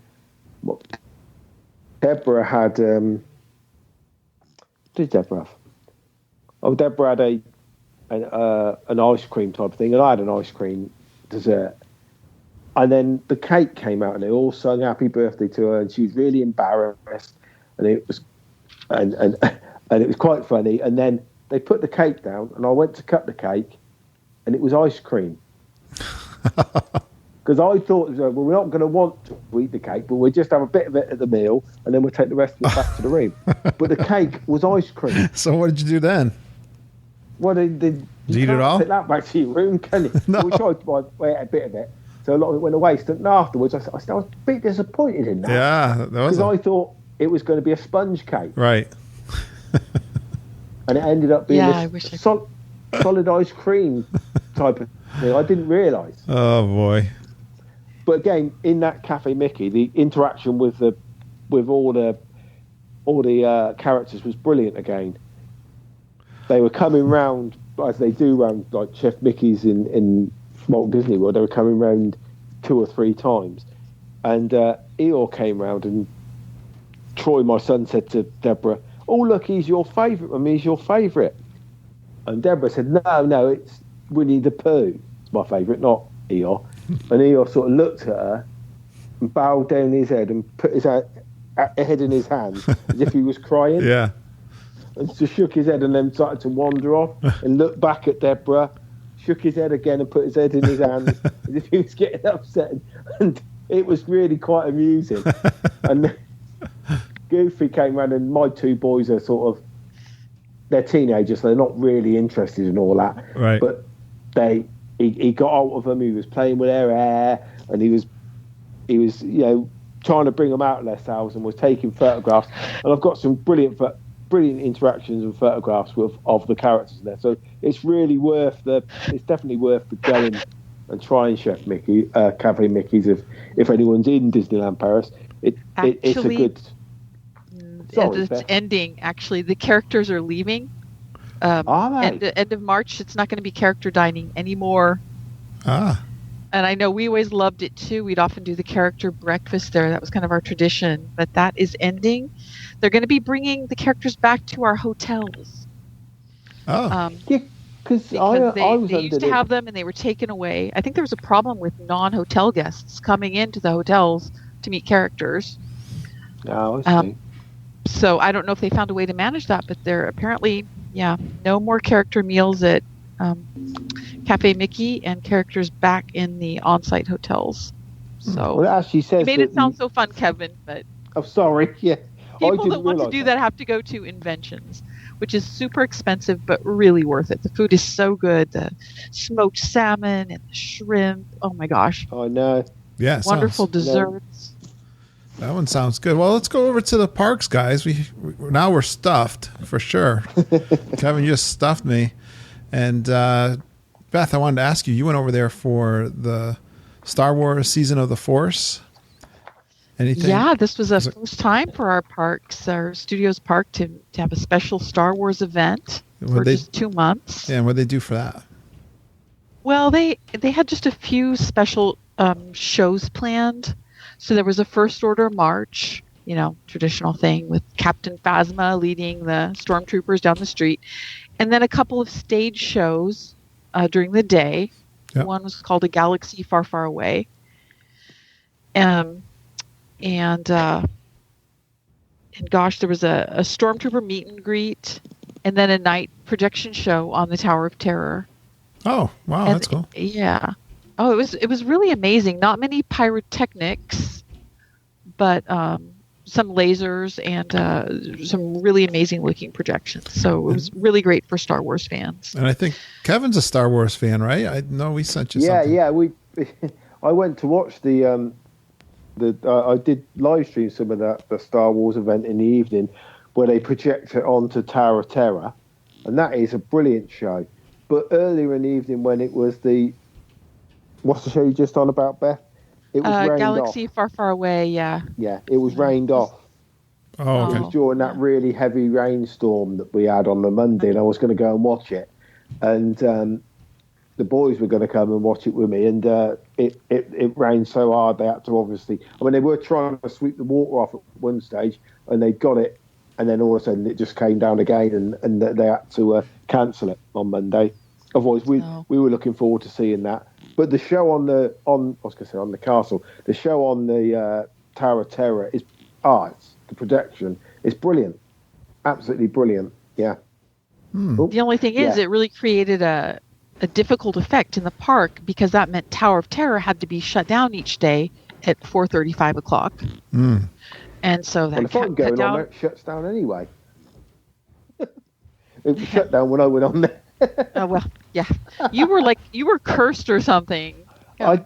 Deborah had. Did Deborah have? Oh, Deborah had an ice cream type of thing, and I had an ice cream dessert. And then the cake came out, and they all sung "Happy Birthday" to her, and she was really embarrassed, and it was quite funny. And then they put the cake down, and I went to cut the cake, and it was ice cream. Because Because I thought, well, we're not going to want to eat the cake, but we'll just have a bit of it at the meal, and then we'll take the rest of it back to the room. But the cake was ice cream.
So what did you do then?
Well, you
eat it all?
Take that back to your room, can you?
No.
So we tried to eat a bit of it. So a lot of it went away. And afterwards, I was a bit disappointed in that.
Yeah, that was.
Because I thought it was going to be a sponge cake.
Right.
And it ended up being solid ice cream type of thing. I didn't realise.
Oh boy!
But again, in that Cafe Mickey, the interaction with all the characters was brilliant. Again, they were coming round as they do round like Chef Mickey's in Walt Disney World. They were coming round 2 or 3 times, and Eeyore came round, and Troy, my son, said to Deborah, "Oh look, he's your favourite. Mummy, he's your favourite." And Deborah said, "No, it's Winnie the Pooh. It's my favourite, not Eeyore." And Eeyore sort of looked at her and bowed down his head and put his head in his hand as if he was crying.
Yeah.
And just shook his head and then started to wander off and looked back at Deborah, shook his head again and put his head in his hands as if he was getting upset. And it was really quite amusing. And Goofy came round, and my 2 boys are sort of, they're teenagers, so they're not really interested in all that.
Right.
But he got out of them. He was playing with their hair, and he was trying to bring them out of themselves, and was taking photographs. And I've got some brilliant interactions and photographs of the characters there. So it's definitely worth the going and trying Chef Mickey, Cafe Mickey's if anyone's in Disneyland Paris. It's a good. Sorry,
it's ending. Actually, the characters are leaving. End of March. It's not going to be character dining anymore.
Ah.
And I know we always loved it too. We'd often do the character breakfast there. That was kind of our tradition. But that is ending. They're going to be bringing the characters back to our hotels.
Oh.
Because
they used to have them and they were taken away. I think there was a problem with non-hotel guests coming into the hotels to meet characters.
Oh, I see.
So I don't know if they found a way to manage that, but they're apparently, no more character meals at Cafe Mickey and characters back in the on-site hotels. So
well, it actually says
you made it sound so fun, Kevin, but
I'm sorry. Yeah,
people that want to do that have to go to Inventions, which is super expensive but really worth it. The food is so good. The smoked salmon and the shrimp. Oh my gosh!
I know.
Yeah,
wonderful desserts.
That one sounds good. Well, let's go over to the parks, guys. Now we're stuffed for sure. Kevin just stuffed me. And Beth, I wanted to ask you. You went over there for the Star Wars Season of the Force. Anything?
Yeah, this was a first time for our parks, our studios park, to have a special Star Wars event for just 2 months.
Yeah, and what did they do for that?
Well, they had just a few special shows planned. So there was a First Order march, traditional thing with Captain Phasma leading the stormtroopers down the street. And then a couple of stage shows during the day. Yep. One was called A Galaxy Far, Far Away. And gosh, there was a stormtrooper meet and greet, and then a night projection show on the Tower of Terror.
Oh, wow, that's cool.
Yeah. Oh, it was really amazing. Not many pyrotechnics, but some lasers and some really amazing looking projections. So it was really great for Star Wars fans.
And I think Kevin's a Star Wars fan, right? I know we sent you something.
Yeah. I went to watch I did live stream some of the Star Wars event in the evening where they project it onto Tower of Terror, and that is a brilliant show. But earlier in the evening when it was what's the show you just on about, Beth? It was rained
Galaxy
off.
Far, Far Away, yeah.
Yeah, it was rained off.
Oh, okay.
It was during that really heavy rainstorm that we had on the Monday, and I was going to go and watch it. And the boys were going to come and watch it with me, and it rained so hard they had to obviously... they were trying to sweep the water off at one stage, and they got it, and then all of a sudden it just came down again, and they had to cancel it on Monday. Otherwise, we were looking forward to seeing that. But the show on the castle, the show on the Tower of Terror is the projection is brilliant, absolutely brilliant. Yeah.
The only thing is, it really created a a difficult effect in the park because that meant Tower of Terror had to be shut down each day at 4:30, 5 o'clock.
Mm.
And so that
if I'm going on there, it shuts down anyway. It was shut down when I went on there.
Well, yeah. You were cursed or something.
We have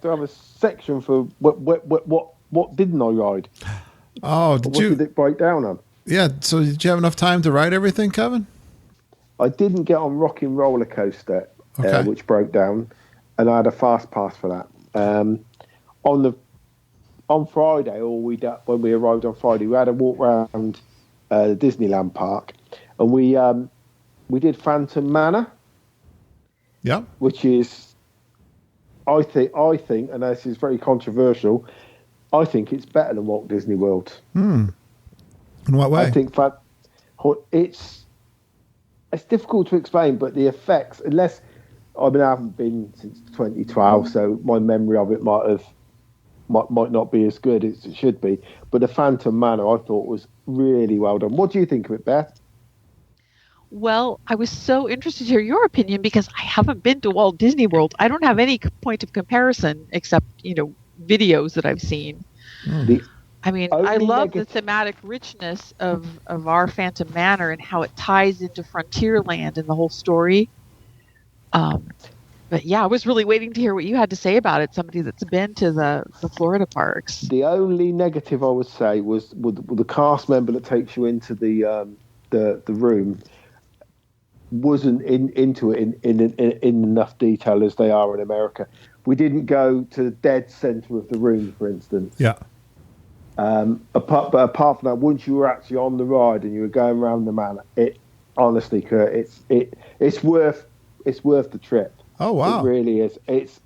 to have a section for what didn't I ride?
Oh,
what did it break down on?
Yeah, so did you have enough time to ride everything, Kevin?
I didn't get on Rocking Roller Coaster, which broke down, and I had a fast pass for that. On Friday, when we arrived on Friday, we had a walk around the Disneyland park, and we did Phantom Manor.
Yeah,
which is, I think, and this is very controversial. I think it's better than Walt Disney World.
In what way?
I think it's difficult to explain, but the effects, I haven't been since 2012, so my memory of it might not be as good as it should be. But the Phantom Manor, I thought, was really well done. What do you think of it, Beth?
Well, I was so interested to hear your opinion because I haven't been to Walt Disney World. I don't have any point of comparison except, videos that I've seen. I love the thematic richness of our Phantom Manor and how it ties into Frontierland and the whole story. But yeah, I was really waiting to hear what you had to say about it, somebody that's been to the Florida parks.
The only negative I would say was with the cast member that takes you into the room wasn't into it in enough detail as they are in America. We didn't go to the dead center of the room, for instance.
Yeah.
Apart from that, once you were actually on the ride and you were going around the manor, it honestly, Kurt, it's worth the trip.
Oh wow!
It really is. It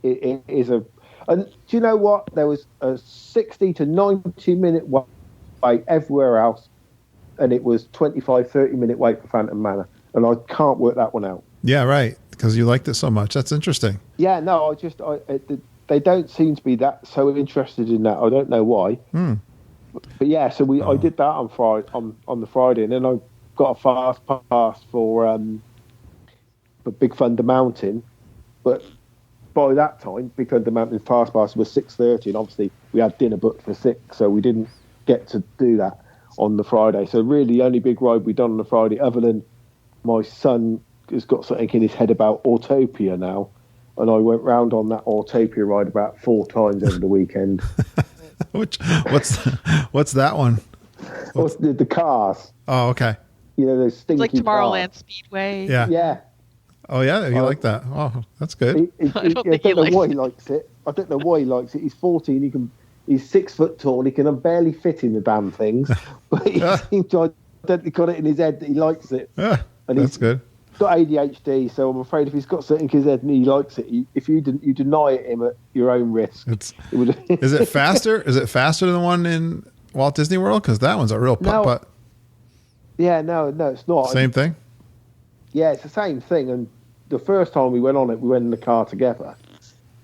is a. And do you know what? There was a 60 to 90 minute wait everywhere else, and it was 25-30 minute wait for Phantom Manor, and I can't work that one out.
Yeah, right. Because you liked it so much. That's interesting.
Yeah, no, they don't seem to be that so interested in that. I don't know why. But yeah, so I did that on Friday on the Friday, and then I got a fast pass for Big Thunder Mountain. But by that time, Big Thunder Mountain fast pass was 6:30, and obviously we had dinner booked for 6, so we didn't get to do that on the Friday. So really, the only big ride we've done on the Friday, other than my son has got something in his head about Autopia now, and I went round on that Autopia ride about 4 times over the weekend.
What's that one?
What's the cars?
Oh, okay.
Those stinky
it's like Tomorrowland
cars.
Speedway.
Yeah.
Yeah.
Oh yeah, you like that? Oh, that's good.
I don't know
why he likes it. I don't know why he likes it. He's 14. He's 6 foot tall. He can barely fit in the damn things. But he seems to have got it in his head that he likes it.
Yeah, and that's good.
Got ADHD, so I'm afraid if he's got something in his head and he likes it, if you deny it him at your own risk.
Is it faster? Is it faster than the one in Walt Disney World? Because that one's a real putt-putt.
Yeah, no, it's not.
Same thing?
Yeah, it's the same thing. And the first time we went on it, we went in the car together.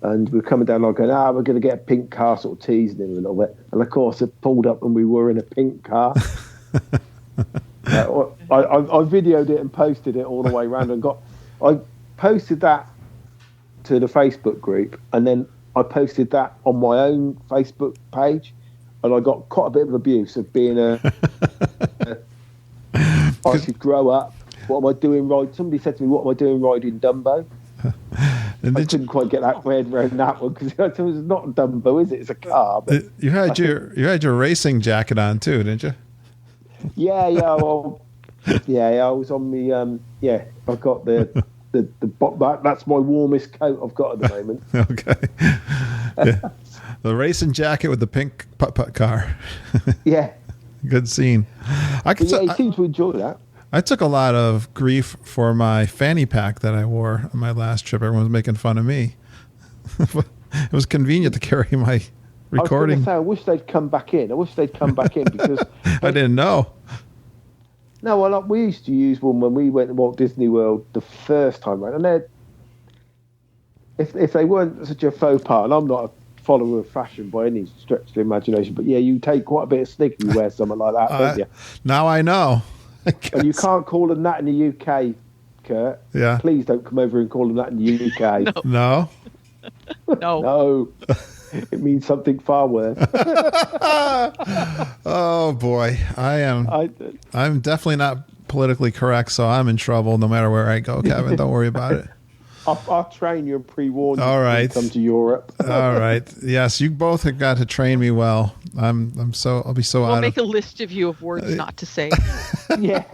And we were coming down, like going, we're going to get a pink car, sort of teasing him a little bit. And of course, it pulled up and we were in a pink car. I videoed it and posted it all the way around, and I posted that to the Facebook group, and then I posted that on my own Facebook page, and I got quite a bit of abuse of being I should grow up. What am I doing right? Somebody said to me, what am I doing riding Dumbo? I couldn't quite get that head around that one, because it's not Dumbo, is it? It's a car. But
you had your racing jacket on too, didn't you?
Yeah. Well, I was on the I've got the that's my warmest coat I've got at the moment.
Okay. Yeah. The racing jacket with the pink putt-putt car.
Yeah.
Good scene.
He seemed to enjoy that.
I took a lot of grief for my fanny pack that I wore on my last trip. Everyone was making fun of me. It was convenient to carry my recording.
I wish they'd come back in. Because
I didn't know.
No, well, we used to use one when we went to Walt Disney World the first time around, and if they weren't such a faux pas, and I'm not a follower of fashion by any stretch of the imagination, but yeah, you take quite a bit of snick if you wear something like that, don't you?
Now I know.
And you can't call them that in the UK, Kurt.
Yeah.
Please don't come over and call them that in the UK.
No?
No.
No. It means something far worse.
Oh, boy. I'm definitely not politically correct, so I'm in trouble no matter where I go, Kevin. Don't worry about it.
I'll train you and pre-warn you
All right.
when you come to Europe.
All right. Yes, you both have got to train me well. I'll be so
We'll
out
make a list of you of words not to say.
Yeah.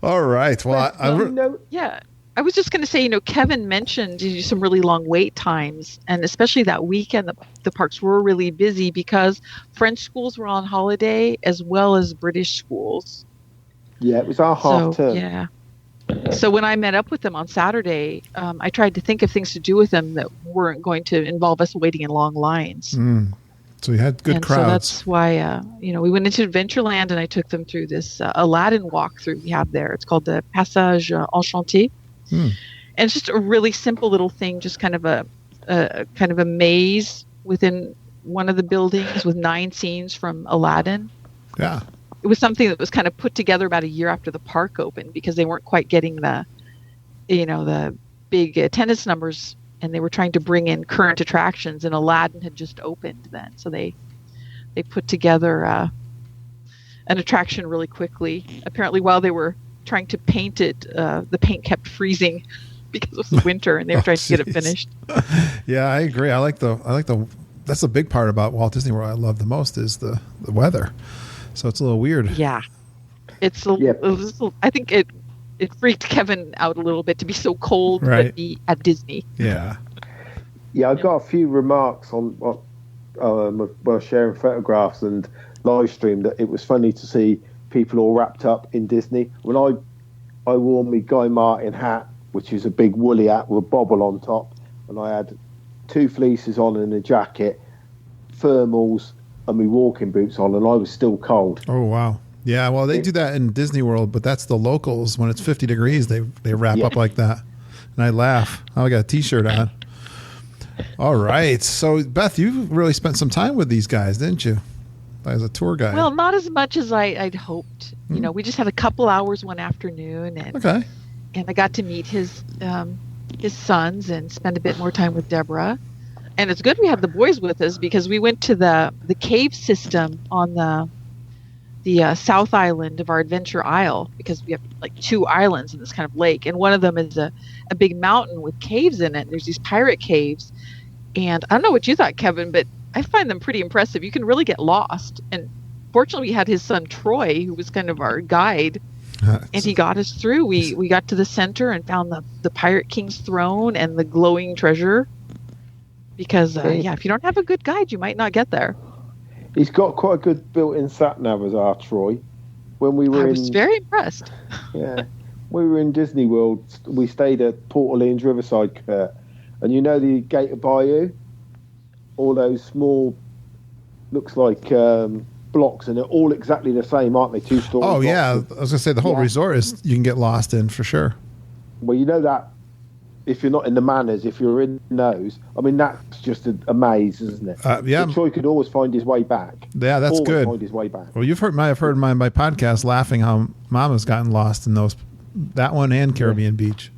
All right. Well,
Yeah. I was just going to say, Kevin mentioned some really long wait times, and especially that weekend, the parks were really busy because French schools were on holiday as well as British schools.
Yeah, it was our half term.
Yeah. So when I met up with them on Saturday, I tried to think of things to do with them that weren't going to involve us waiting in long lines.
So you had good crowds.
So that's why, we went into Adventureland and I took them through this Aladdin walkthrough we have there. It's called the Passage Enchanté. And it's just a really simple little thing, just kind of a maze within one of the buildings with 9 scenes from Aladdin.
Yeah.
It was something that was kind of put together about a year after the park opened because they weren't quite getting the big attendance numbers, and they were trying to bring in current attractions, and Aladdin had just opened then. So they put together an attraction really quickly. Apparently while they were trying to paint it, the paint kept freezing because it was winter and they were trying to get it finished.
Yeah, I agree. I like the that's the big part about Walt Disney World I love the most is the weather. So it's a little weird.
Yeah. It's I think it freaked Kevin out a little bit to be so cold but be at Disney.
Yeah.
Yeah, I got a few remarks on sharing photographs and live stream that it was funny to see people all wrapped up in Disney. When I wore my Guy Martin hat, which is a big woolly hat with a bobble on top, and I had 2 fleeces on and a jacket, thermals, and my walking boots on, and I was still cold.
Oh, wow. Yeah, well, they do that in Disney World, but that's the locals. When it's 50 degrees, they wrap up like that. And I laugh. Oh, I got a T-shirt on. All right. So, Beth, you really spent some time with these guys, didn't you? As a tour guide.
Well, not as much as I'd hoped. We just had a couple hours one afternoon, and I got to meet his sons and spend a bit more time with Deborah. And it's good we have the boys with us because we went to the cave system on the South Island of our Adventure Isle, because we have like 2 islands in this kind of lake, and one of them is a big mountain with caves in it. There's these pirate caves, and I don't know what you thought, Kevin, but I find them pretty impressive. You can really get lost, and fortunately we had his son Troy, who was kind of our guide, and he got us through. We got to the center and found the Pirate King's throne and the glowing treasure, because if you don't have a good guide, you might not get there.
He's got quite a good built-in sat-nav as our Troy. When we were I
was very impressed.
Yeah. We were in Disney World. We stayed at Port Orleans Riverside, Kurt. And you know the Gator Bayou? All those small, looks like blocks, and they're all exactly the same, aren't they? 2-story blocks.
Yeah. I was going to say the whole resort is you can get lost in for sure.
Well, you know that if you're not in the Manors, if you're in those, I mean, that's just a maze, isn't it?
Yeah.
But Troy could always find his way back.
Yeah, that's good.
Find his way back.
Well, might have heard my podcast laughing how Mama's gotten lost in that one and Caribbean Beach.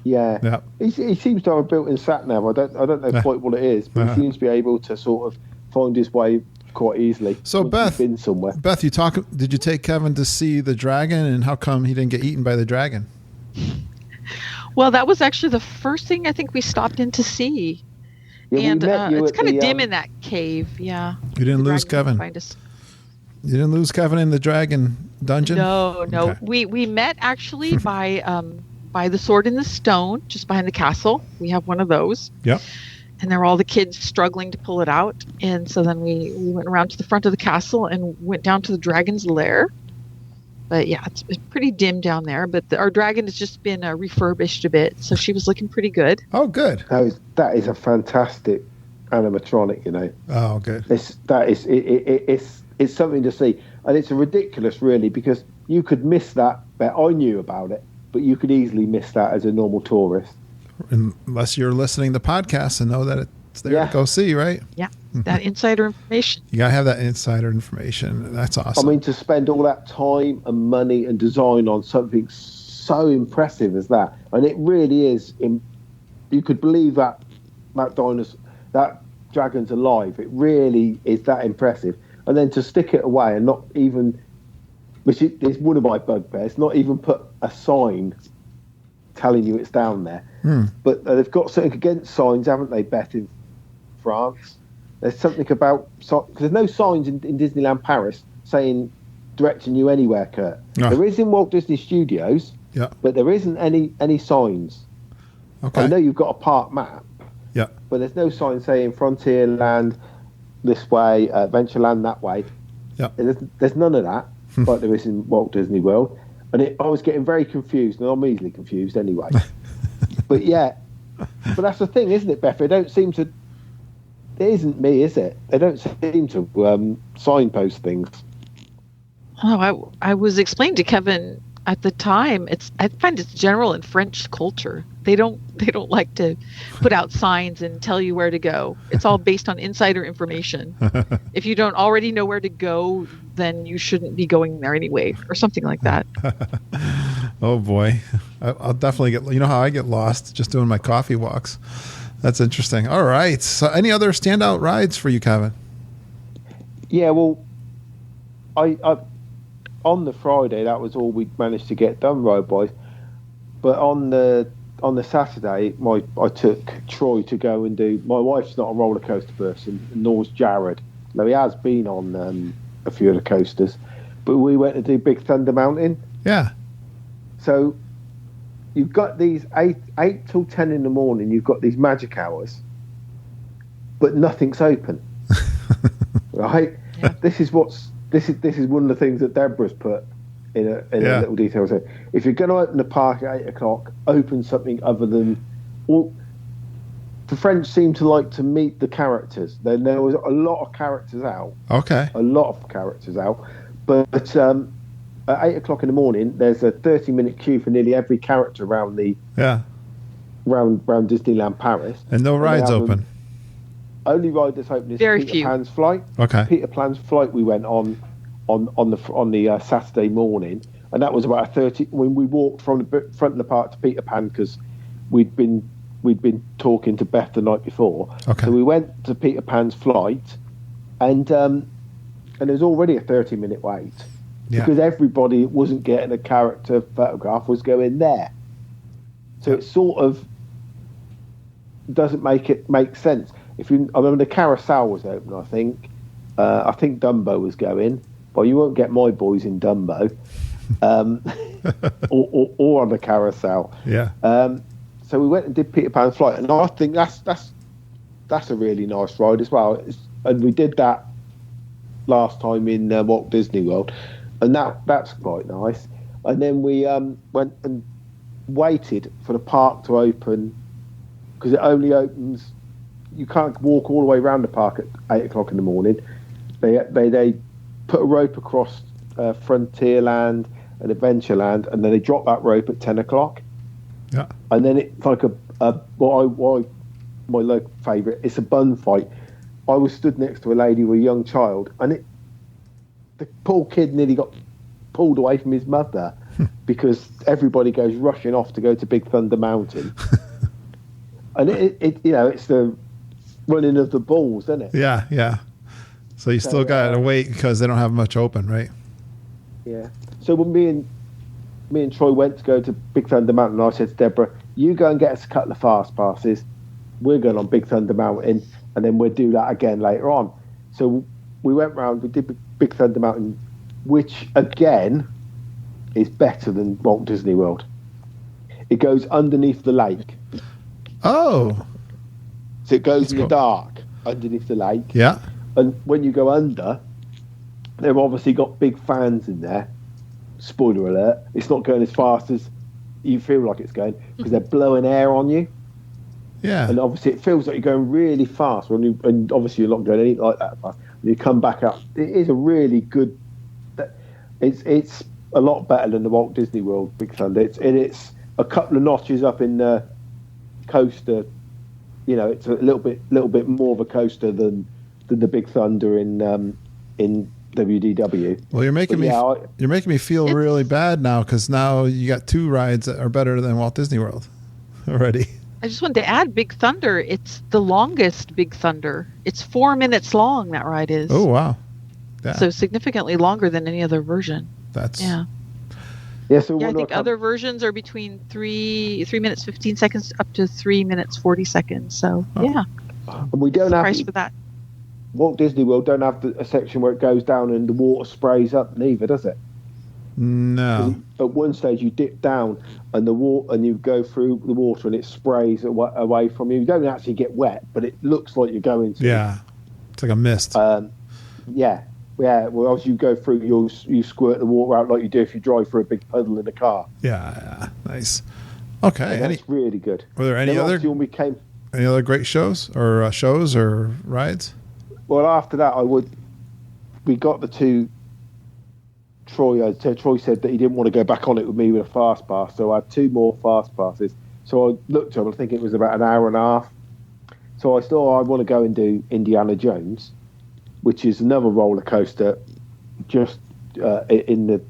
Yeah. He seems to have a built-in sat-nav. I don't know quite what it is, but he seems to be able to sort of find his way quite easily.
So Beth,
been somewhere.
Beth, did you take Kevin to see the dragon, and how come he didn't get eaten by the dragon?
Well, that was actually the first thing I think we stopped in to see.
Yeah,
and it's kind of dim in that cave. Yeah.
You didn't lose Kevin. You didn't lose Kevin in the dragon dungeon?
No.
Okay.
We met actually by the Sword in the Stone, just behind the castle. We have one of those.
Yep.
And there were all the kids struggling to pull it out. And so then we went around to the front of the castle and went down to the dragon's lair. But yeah, it's pretty dim down there. But our dragon has just been refurbished a bit, so she was looking pretty good.
Oh, good.
That is a fantastic animatronic, you know.
Oh, good.
It's something to see, and it's ridiculous, really, because you could miss that. I knew about it, but you could easily miss that as a normal tourist,
unless you're listening to podcasts and know that it's there to go see, right?
Yeah. That insider information.
You gotta have that insider information. That's awesome.
I mean, to spend all that time and money and design on something so impressive as that. And it really is. You could believe that dinosaur, that dragon's alive. It really is that impressive. And then to stick it away and not even, which is one of my bugbears, not even put a sign telling you it's down there. But they've got something against signs, haven't they, Beth, in France? There's something about, because there's no signs in Disneyland Paris saying directing you anywhere, Kurt.
No.
There is in Walt Disney Studios, but there isn't any signs.
Okay.
I know you've got a park map,
Yeah.
but there's no sign saying Frontierland this way, Adventureland that way.
Yeah.
There's none of that, like there is in Walt Disney World. And I was getting very confused, and I'm easily confused anyway. But yeah, but that's the thing, isn't it, Beth? They don't seem to. It isn't me, is it? They don't seem to signpost things.
Oh, I was explaining to Kevin at the time. I find it's general in French culture. They don't like to put out signs and tell you where to go. It's all based on insider information. If you don't already know where to go, then you shouldn't be going there anyway, or something like that.
Oh boy, I'll definitely get. You know how I get lost just doing my coffee walks. That's interesting. All right. So, any other standout rides for you, Kevin?
Yeah, well, I on the Friday that was all we managed to get done, road boys. But on the Saturday, I took Troy to go and do. My wife's not a roller coaster person, nor's Jared. Now he has been on a few of the coasters, but we went to do Big Thunder Mountain.
Yeah.
So you've got these 8 till 10 in the morning. You've got these magic hours, but nothing's open. Right? Yeah. This is one of the things that Deborah's put in a little detail. So if you're going to open the park at 8 o'clock, open something other than. Well, the French seem to like to meet the characters. There was a lot of characters out.
Okay.
A lot of characters out, but at 8 o'clock in the morning, there's a 30-minute queue for nearly every character around round Disneyland Paris.
And no rides open.
Only ride that's open is Peter Pan's Flight.
Okay.
Peter Pan's Flight we went on the Saturday morning, and that was about a 30. When we walked from the front of the park to Peter Pan, because we'd been talking to Beth the night before.
Okay.
So we went to Peter Pan's Flight, and there's already a 30-minute wait.
Yeah.
Because everybody wasn't getting a character photograph was going there. So it sort of doesn't make sense. I remember the carousel was open, I think. I think Dumbo was going. Well, you won't get my boys in Dumbo. or on the carousel.
Yeah.
So we went and did Peter Pan's Flight, and I think that's a really nice ride as well. And we did that last time in Walt Disney World. And that's quite nice. And then we went and waited for the park to open, because it only opens. You can't walk all the way around the park at 8 o'clock in the morning. They put a rope across Frontierland and Adventureland, and then they drop that rope at 10 o'clock.
Yeah.
And then it's like my local favourite. It's a bun fight. I was stood next to a lady with a young child, and the poor kid nearly got pulled away from his mother because everybody goes rushing off to go to Big Thunder Mountain. And it's the running of the bulls, isn't it?
Yeah, yeah. So you still got to wait because they don't have much open, right?
Yeah. So when me and Troy went to go to Big Thunder Mountain, I said to Deborah, you go and get us a couple of fast passes. We're going on Big Thunder Mountain, and then we'll do that again later on. So we went round, we did Big Thunder Mountain, which again is better than Walt Disney World. It goes underneath the lake.
Oh.
So it goes in the dark underneath the lake.
Yeah.
And when you go under, they've obviously got big fans in there. Spoiler alert, it's not going as fast as you feel like it's going, because they're blowing air on you.
Yeah.
And obviously it feels like you're going really fast, and obviously you're not going anything like that fast. When you come back up, it is a really good. It's a lot better than the Walt Disney World Big Thunder. It's a couple of notches up in the coaster. You know, it's a little bit more of a coaster than the Big Thunder in WDW.
Well, you're making me feel really bad now because now you got 2 rides that are better than Walt Disney World already.
I just wanted to add Big Thunder. It's the longest Big Thunder. It's 4 minutes long, that ride is.
Oh, wow. Yeah.
So significantly longer than any other version.
Yeah.
Yeah, so
I think other versions are between 3 minutes 15 seconds up to 3 minutes 40 seconds. So yeah,
and we don't have
for that.
Walt Disney World don't have a section where it goes down and the water sprays up, neither, does it?
No.
At one stage, you dip down and you go through the water and it sprays away from you. You don't actually get wet, but it looks like you're going to.
Yeah, it's like a mist.
Yeah. Well, as you go through, you squirt the water out like you do if you drive through a big puddle in a car.
Yeah. Nice. Okay.
That's really good.
Were there any other great shows or rides?
Well, after that, we got the 2. Troy said that he didn't want to go back on it with me with a fast pass, so I had 2 more fast passes. So I looked at him, I think it was about an hour and a half. So I thought I want to go and do Indiana Jones, which is another roller coaster, just in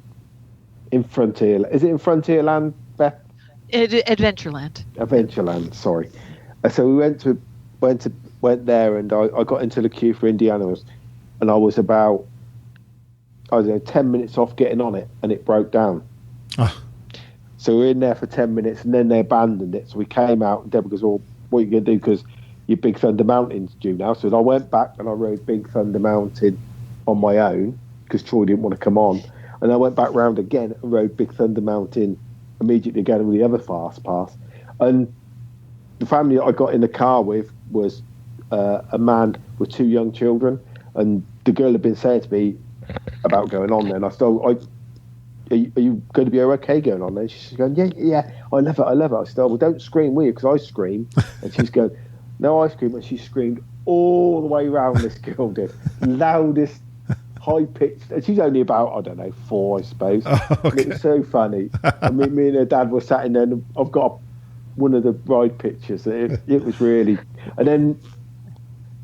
Frontier. Is it in Frontierland, Beth?
Adventureland.
Adventureland, sorry. So we went there, and I got into the queue for Indiana's, and I was about 10 minutes off getting on it, and it broke down. Oh. So we were in there for 10 minutes, and then they abandoned it. So we came out, and Deborah goes, "Well, what are you going to do? Because your Big Thunder Mountain's due now." So I went back and I rode Big Thunder Mountain on my own because Troy didn't want to come on. And I went back round again and rode Big Thunder Mountain immediately again with the other fast pass. And the family that I got in the car with was a man with 2 young children. And the girl had been saying to me about going on there. And I thought, are you going to be okay going on there? She's going, yeah, I love it. I said, well, don't scream, will you? Because I scream. And she's going, no, I screamed. And she screamed all the way around, this girl did. Loudest, high-pitched. And she's only about, I don't know, 4, I suppose. Oh, okay. It was so funny. I mean, me and her dad were sat in there, and I've got one of the ride pictures. It was really... And then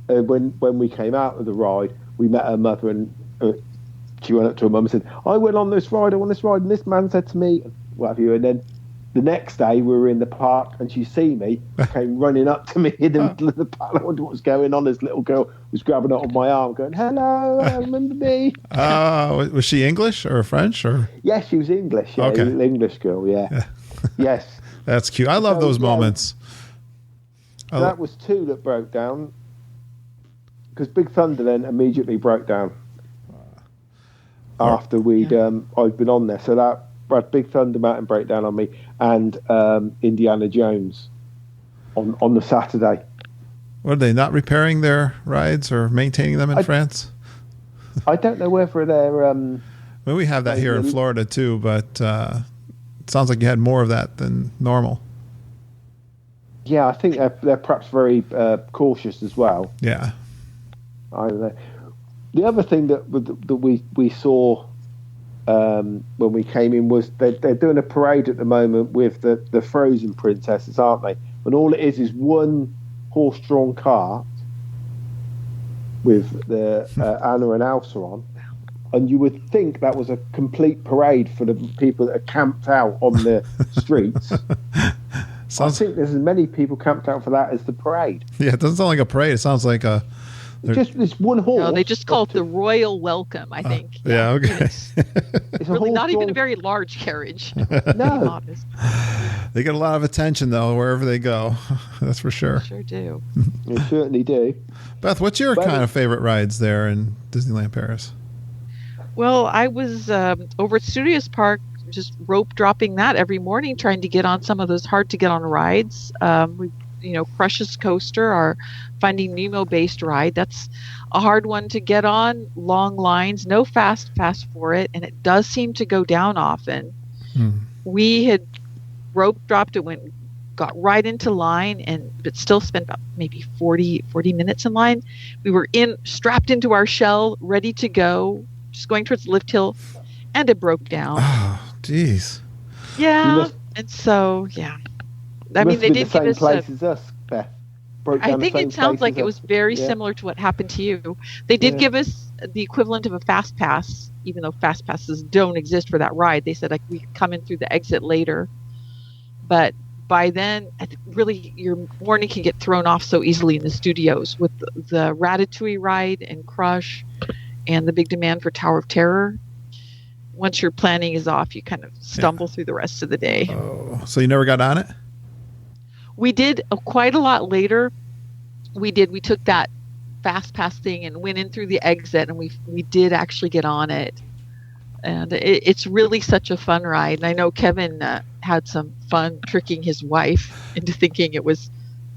when we came out of the ride, we met her mother, and she went up to her mum and said, I went on this ride, and this man said to me, what have you, and then the next day we were in the park and she see me, came running up to me in the middle of the park. I wondered what was going on. This little girl was grabbing it on my arm going, hello, remember me?
Was she English or French? Or?
Yes, she was English. Yeah, okay. An English girl, yeah. Yes.
That's cute. I love those moments.
That was 2 that broke down because Big Thunder then immediately broke down after I'd been on there. So that had Big Thunder Mountain breakdown on me and Indiana Jones on the Saturday.
Were they not repairing their rides or maintaining them in France?
I don't know whether they're...
well, we have that here in Florida too, but it sounds like you had more of that than normal.
Yeah, I think they're perhaps very cautious as well.
Yeah.
I don't know. The other thing that we saw when we came in was they're doing a parade at the moment with the Frozen princesses, aren't they? And all it is one horse-drawn cart with the Anna and Elsa on. And you would think that was a complete parade for the people that are camped out on the streets. I think there's as many people camped out for that as the parade.
Yeah, it doesn't sound like a parade. It sounds like a...
Just this one horse.
No, they just call it the Royal Welcome, I think.
Yeah, okay.
It's really not even a very large carriage.
No.
They get a lot of attention, though, wherever they go. That's for sure.
Sure do.
They certainly do.
Beth, what's your kind of favorite rides there in Disneyland Paris?
Well, I was over at Studios Park just rope dropping that every morning, trying to get on some of those hard-to-get-on rides. Crush's Coaster, our Finding Nemo-based ride. That's a hard one to get on. Long lines, no fast for it, and it does seem to go down often. We had rope dropped it, got right into line, but still spent about maybe 40 minutes in line. We were strapped into our shell, ready to go, just going towards the lift hill, and it broke down.
Oh, jeez.
Yeah, and so, yeah. I mean, they did give us
place as us, Beth.
I think it sounds like it was very similar to what happened to you. They did give us the equivalent of a fast pass, even though fast passes don't exist for that ride. They said like we could come in through the exit later, but by then, really, your morning can get thrown off so easily in the studios with the Ratatouille ride and Crush and the big demand for Tower of Terror. Once your planning is off, you kind of stumble through the rest of the day.
Oh, so you never got on it?
We did quite a lot later. We took that fast pass thing and went in through the exit, and we did actually get on it. And it's really such a fun ride. And I know Kevin had some fun tricking his wife into thinking it was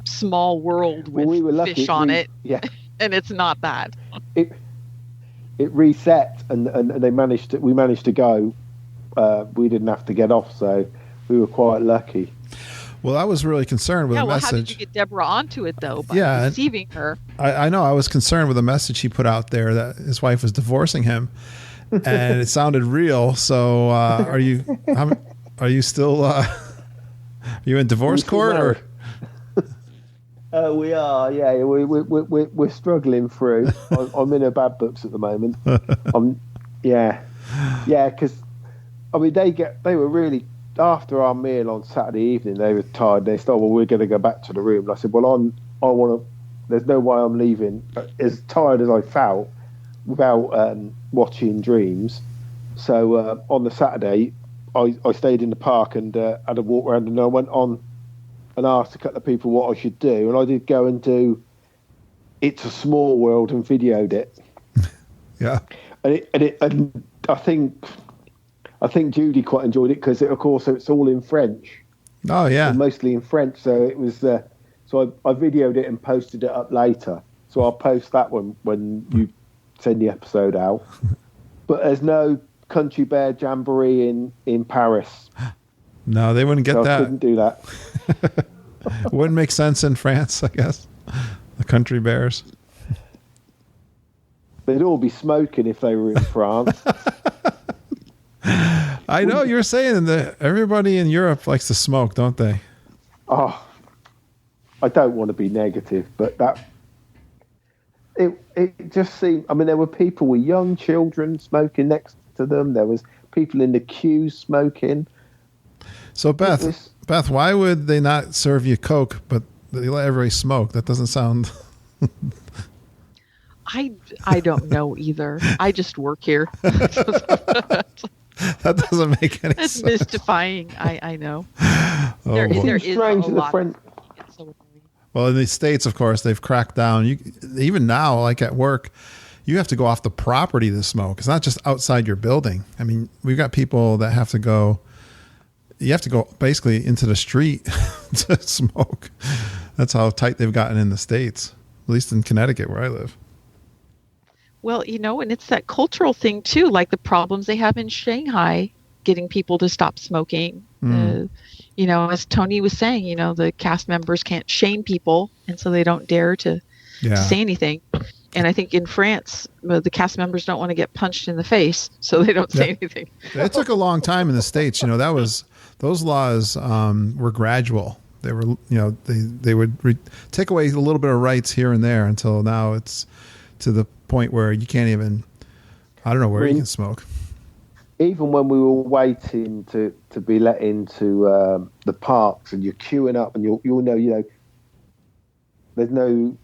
Small World with fish on it.
Yeah.
And it's not that.
It reset, and we managed to go. We didn't have to get off, so we were quite lucky.
Well, I was really concerned with the message.
How did you get Deborah onto it, though, by deceiving her?
I know. I was concerned with the message he put out there that his wife was divorcing him. And it sounded real. So, are you still? Are you in divorce court? Or?
We are. Yeah, we're struggling through. I'm in a bad books at the moment. Because I mean, they were really after our meal on Saturday evening. They were tired. They said, "Well, we're going to go back to the room." And I said, "Well, I want to. There's no way I'm leaving." As tired as I felt without watching Dreams. So on the Saturday, I stayed in the park and had a walk around, and I went on and asked a couple of people what I should do, and I did go and do It's a Small World and videoed it.
Yeah,
and I think Judy quite enjoyed it because of course it's all in French.
Oh yeah,
mostly in French. So it was so I videoed it and posted it up later. So I'll post that one when you send the episode out. But there's no Country Bear Jamboree in Paris.
No, they wouldn't get that.
I couldn't do that.
Wouldn't make sense in France, I guess. The Country Bears.
They'd all be smoking if they were in France.
I know you're saying that everybody in Europe likes to smoke, don't they?
Oh, I don't want to be negative, but it just seemed. I mean, there were people with young children smoking next to them. There was people in the queues smoking.
So Beth, why would they not serve you Coke, but they let everybody smoke? That doesn't sound.
I don't know either. I just work here.
That doesn't make any sense.
It's mystifying. I know.
Oh,
there is
strange
a lot.
Well, in the States, of course, they've cracked down. Even now, like at work, you have to go off the property to smoke. It's not just outside your building. I mean, we've got people that have to go. You have to go basically into the street to smoke. That's how tight they've gotten in the States, at least in Connecticut where I live.
Well, and it's that cultural thing too, like the problems they have in Shanghai, getting people to stop smoking. As Tony was saying, the cast members can't shame people, and so they don't dare to say anything. And I think in France, the cast members don't want to get punched in the face, so they don't say anything.
It took a long time in the States. Those laws were gradual. They were, they would take away a little bit of rights here and there until now it's to the point where you can't even, I don't know where you can smoke.
Even when we were waiting to be let into the parks, and you're queuing up, and you'll know, there's no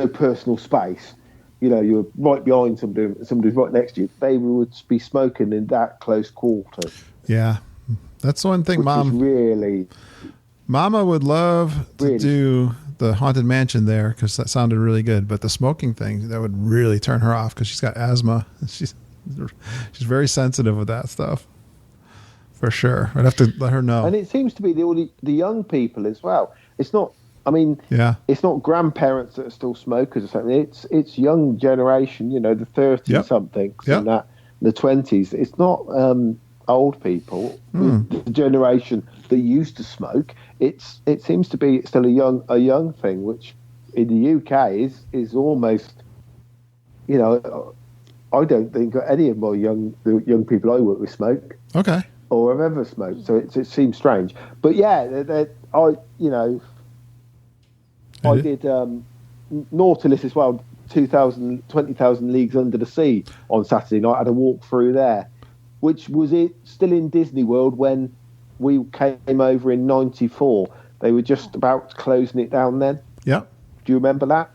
personal space. You're right behind somebody's right next to you. They would be smoking in that close quarter.
Yeah, that's one thing, Mama would love to do the Haunted Mansion there because that sounded really good. But the smoking thing, that would really turn her off because she's got asthma. She's very sensitive with that stuff. For sure. I'd have to let her know.
And it seems to be the young people as well. It's not, it's not grandparents that are still smokers or something. It's young generation, the 30-somethings and that, the 20s. It's not old people, the generation that used to smoke. It seems to be still a young thing, which in the UK is almost, I don't think any of the young people I work with smoke.
Okay.
Or have ever smoked, so it seems strange. But yeah, I did Nautilus as well. 20,000 Leagues Under the Sea on Saturday night. I had a walk through there, which was it still in Disney World when we came over in '94. They were just about closing it down then.
Yeah.
Do you remember that?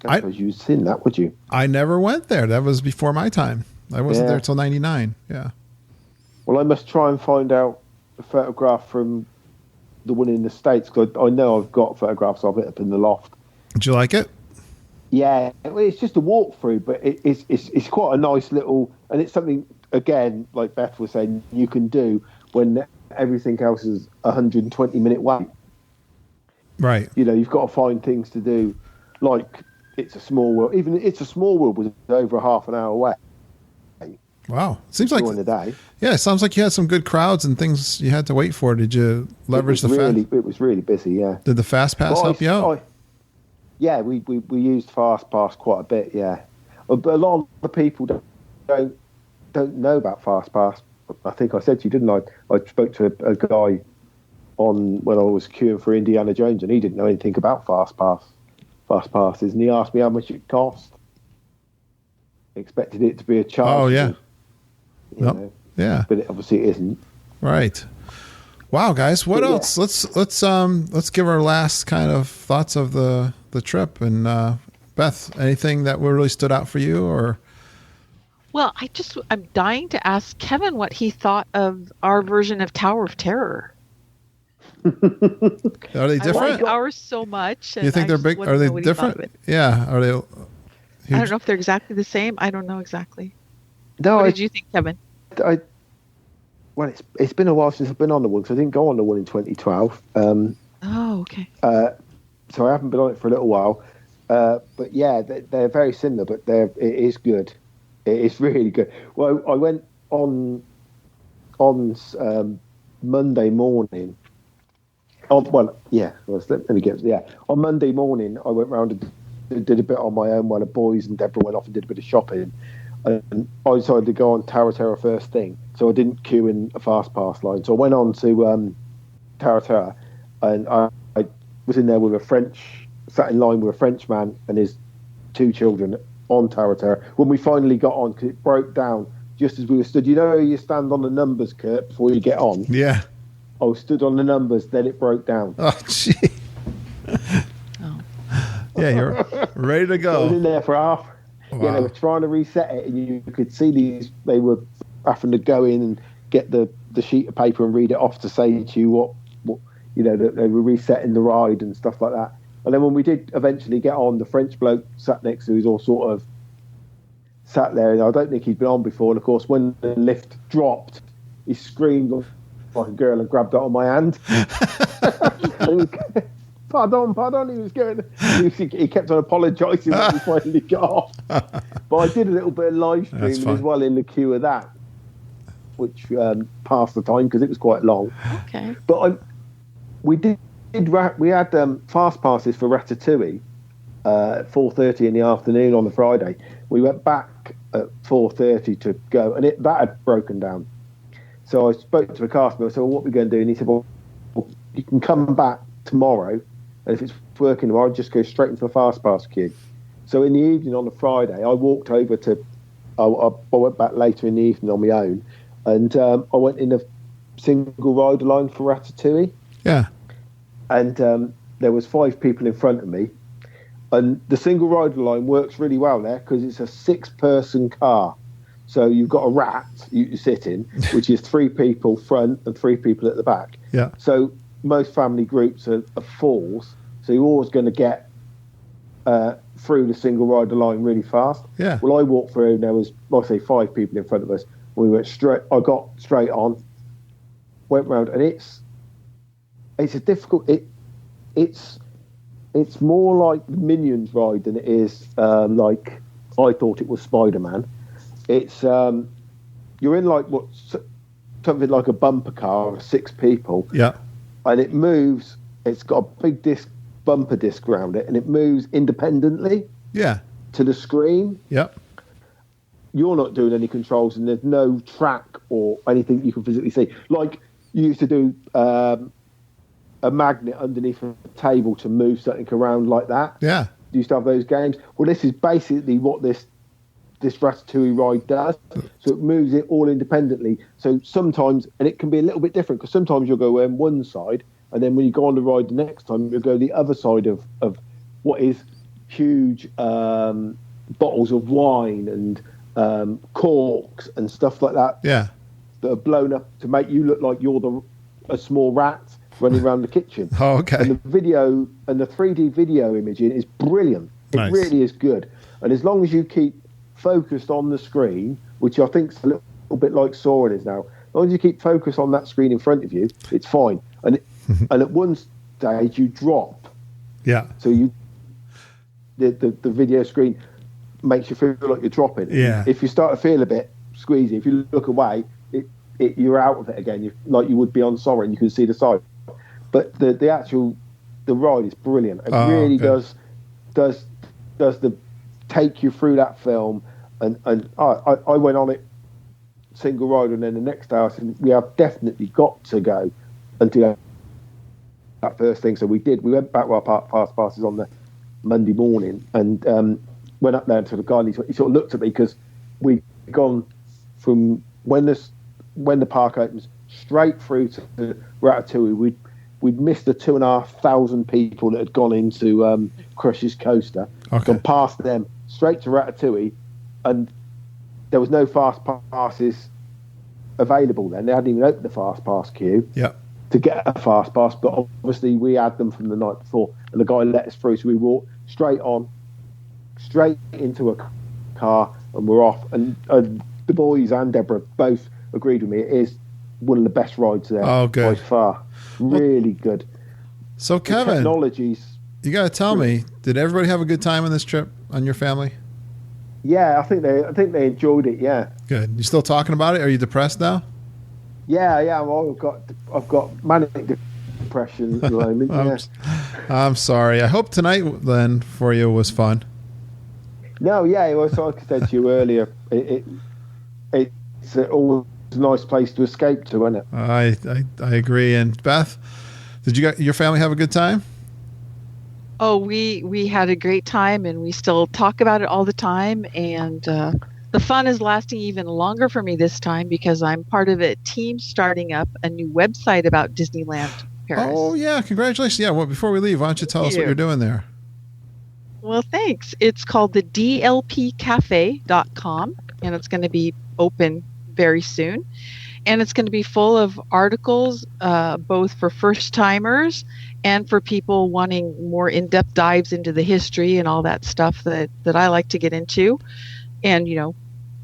I suppose you'd seen that, would you?
I never went there. That was before my time. I wasn't there till '99. Yeah.
Well, I must try and find out a photograph from the one in the States, because I know I've got photographs of it up in the loft.
Did you like it?
Yeah, it's just a walkthrough, but it's quite a nice little, and it's something, again, like Beth was saying, you can do when everything else is 120-minute wait.
Right.
You know, you've got to find things to do, like It's a Small World. Even It's a Small World was over half an hour away.
Wow. Seems like
during the day.
Yeah, it sounds like you had some good crowds and things you had to wait for. Did you leverage the fast?
It was really busy, yeah.
Did the Fast Pass help you out?
Yeah, we used Fast Pass quite a bit, yeah. But a lot of the people don't know about Fast Pass. I think I said to you, didn't I? I spoke to a guy when I was queuing for Indiana Jones, and he didn't know anything about Fast Passes, and he asked me how much it cost. Expected it to be a charge.
Oh yeah.
Nope.
Yeah.
But obviously it isn't.
Right. Wow, guys. What else? Let's give our last kind of thoughts of the trip. And Beth, anything that really stood out for you, or?
Well, I'm dying to ask Kevin what he thought of our version of Tower of Terror.
Are they different?
I like ours so much.
You think they're big? Are they different? Yeah. Are they? Huge?
I don't know if they're exactly the same. I don't know exactly.
No.
What did you think, Kevin?
Well, it's been a while since I've been on the one, because I didn't go on the one in 2012.
Oh, okay.
So I haven't been on it for a little while. But yeah, they're very similar, but it is good. It is really good. Well, I went on Monday morning. On Monday morning, I went round and did a bit on my own while the boys and Deborah went off and did a bit of shopping. And I decided to go on Tower of Terror first thing, so I didn't queue in a Fast Pass line. So I went on to Tower of Terror, and I was in there sat in line with a French man and his 2 children on Tower of Terror. When we finally got on, because it broke down just as we were stood. You know, you stand on the numbers, Kurt, before you get on.
Yeah.
I was stood on the numbers, then it broke down.
Oh, gee. Yeah, you're ready to go.
So I was in there for half.
Wow.
Yeah, they were trying to reset it, and you could see they were having to go in and get the sheet of paper and read it off to say to you what that they were resetting the ride and stuff like that. And then when we did eventually get on, the French bloke sat next to us all sort of sat there, and I don't think he'd been on before. And of course, when the lift dropped, he screamed like a girl and grabbed it on my hand. Pardon. He was going. He kept on apologising when we finally got off. But I did a little bit of live streaming as well in the queue of that, which passed the time because it was quite long.
Okay.
But we had Fast Passes for Ratatouille at 4:30 in the afternoon on the Friday. We went back at 4:30 to go, and that had broken down. So I spoke to the cast member. I said, "Well, what are we going to do?" And he said, "Well, you can come back tomorrow, and if it's working tomorrow, just go straight into the Fast Pass queue." So in the evening on the Friday, I walked over to. I went back later in the evening on my own, and I went in a single rider line for Ratatouille.
Yeah.
And there was 5 people in front of me, and the single rider line works really well there because it's a 6-person car. So you've got a rat you sit in, which is 3 people front and 3 people at the back.
Yeah.
So most family groups are 4s, so you're always going to get through the single rider line really fast.
Yeah.
Well, I walked through, and there was, like I say, 5 people in front of us. We went straight. I got straight on, went round, and it's a difficult. It's more like the Minions ride than it is like I thought it was Spider-Man. It's you're in like something like a bumper car of 6 people.
Yeah. And
it moves. It's got a big bumper disc around it, and it moves independently.
Yeah.
To the screen.
Yep.
You're not doing any controls, and there's no track or anything you can physically see. Like you used to do a magnet underneath a table to move something around like that.
Yeah.
used to have those games. Well, this is basically what this Ratatouille ride does. So it moves it all independently. So sometimes, and it can be a little bit different, because sometimes you'll go on one side, and then when you go on the ride the next time, you'll go the other side of what is huge bottles of wine and corks and stuff like that.
Yeah.
That are blown up to make you look like you're a small rat running around the kitchen.
Oh, okay.
And the video and the 3D video imaging is brilliant. It
Nice.
really is good. And as long as you keep focused on the screen, which I think is a little bit like Soarin' is now, as long as you keep focused on that screen in front of you, it's fine. And and at one stage you drop.
Yeah.
So the video screen makes you feel like you're dropping.
Yeah.
If you start to feel a bit squeezy, if you look away, you're out of it again. Like you would be on Soarin', you can see the side. But the ride is brilliant. It really does take you through that film. And I went on it single ride, and then the next day I said, we have definitely got to go and do that first thing. So we did. We went back with our fast passes on the Monday morning, and went up there to the guy, and he sort of looked at me, because we'd gone from when the park opens straight through to Ratatouille. We'd missed the 2,500 people that had gone into Crush's Coaster, gone past them straight to Ratatouille, and there was no fast passes available then. They hadn't even opened the fast pass queue to get a fast pass, but obviously we had them from the night before, and the guy let us through, so we walked straight into a car, and we're off. And the boys and Deborah both agreed with me. It is one of the best rides there by far. Really good.
So Kevin,
technologies.
You got to tell me, did everybody have a good time on this trip, on your family?
Yeah, I think they enjoyed it. Yeah.
Good. You still talking about it? Are you depressed now?
Yeah. Well, I've got manic depression at the moment.
I'm sorry. I hope tonight then for you was fun.
No, yeah, it was like I said to you earlier. It's always a nice place to escape to, isn't it?
I agree. And Beth, did your family have a good time?
Oh, we had a great time, and we still talk about it all the time. And the fun is lasting even longer for me this time, because I'm part of a team starting up a new website about Disneyland Paris.
Oh, yeah. Congratulations. Yeah. Well, before we leave, why don't you tell us what you're doing there?
Well, thanks. It's called the DLPcafe.com, and it's going to be open very soon. And it's going to be full of articles, both for first-timers and for people wanting more in-depth dives into the history and all that stuff that I like to get into. And,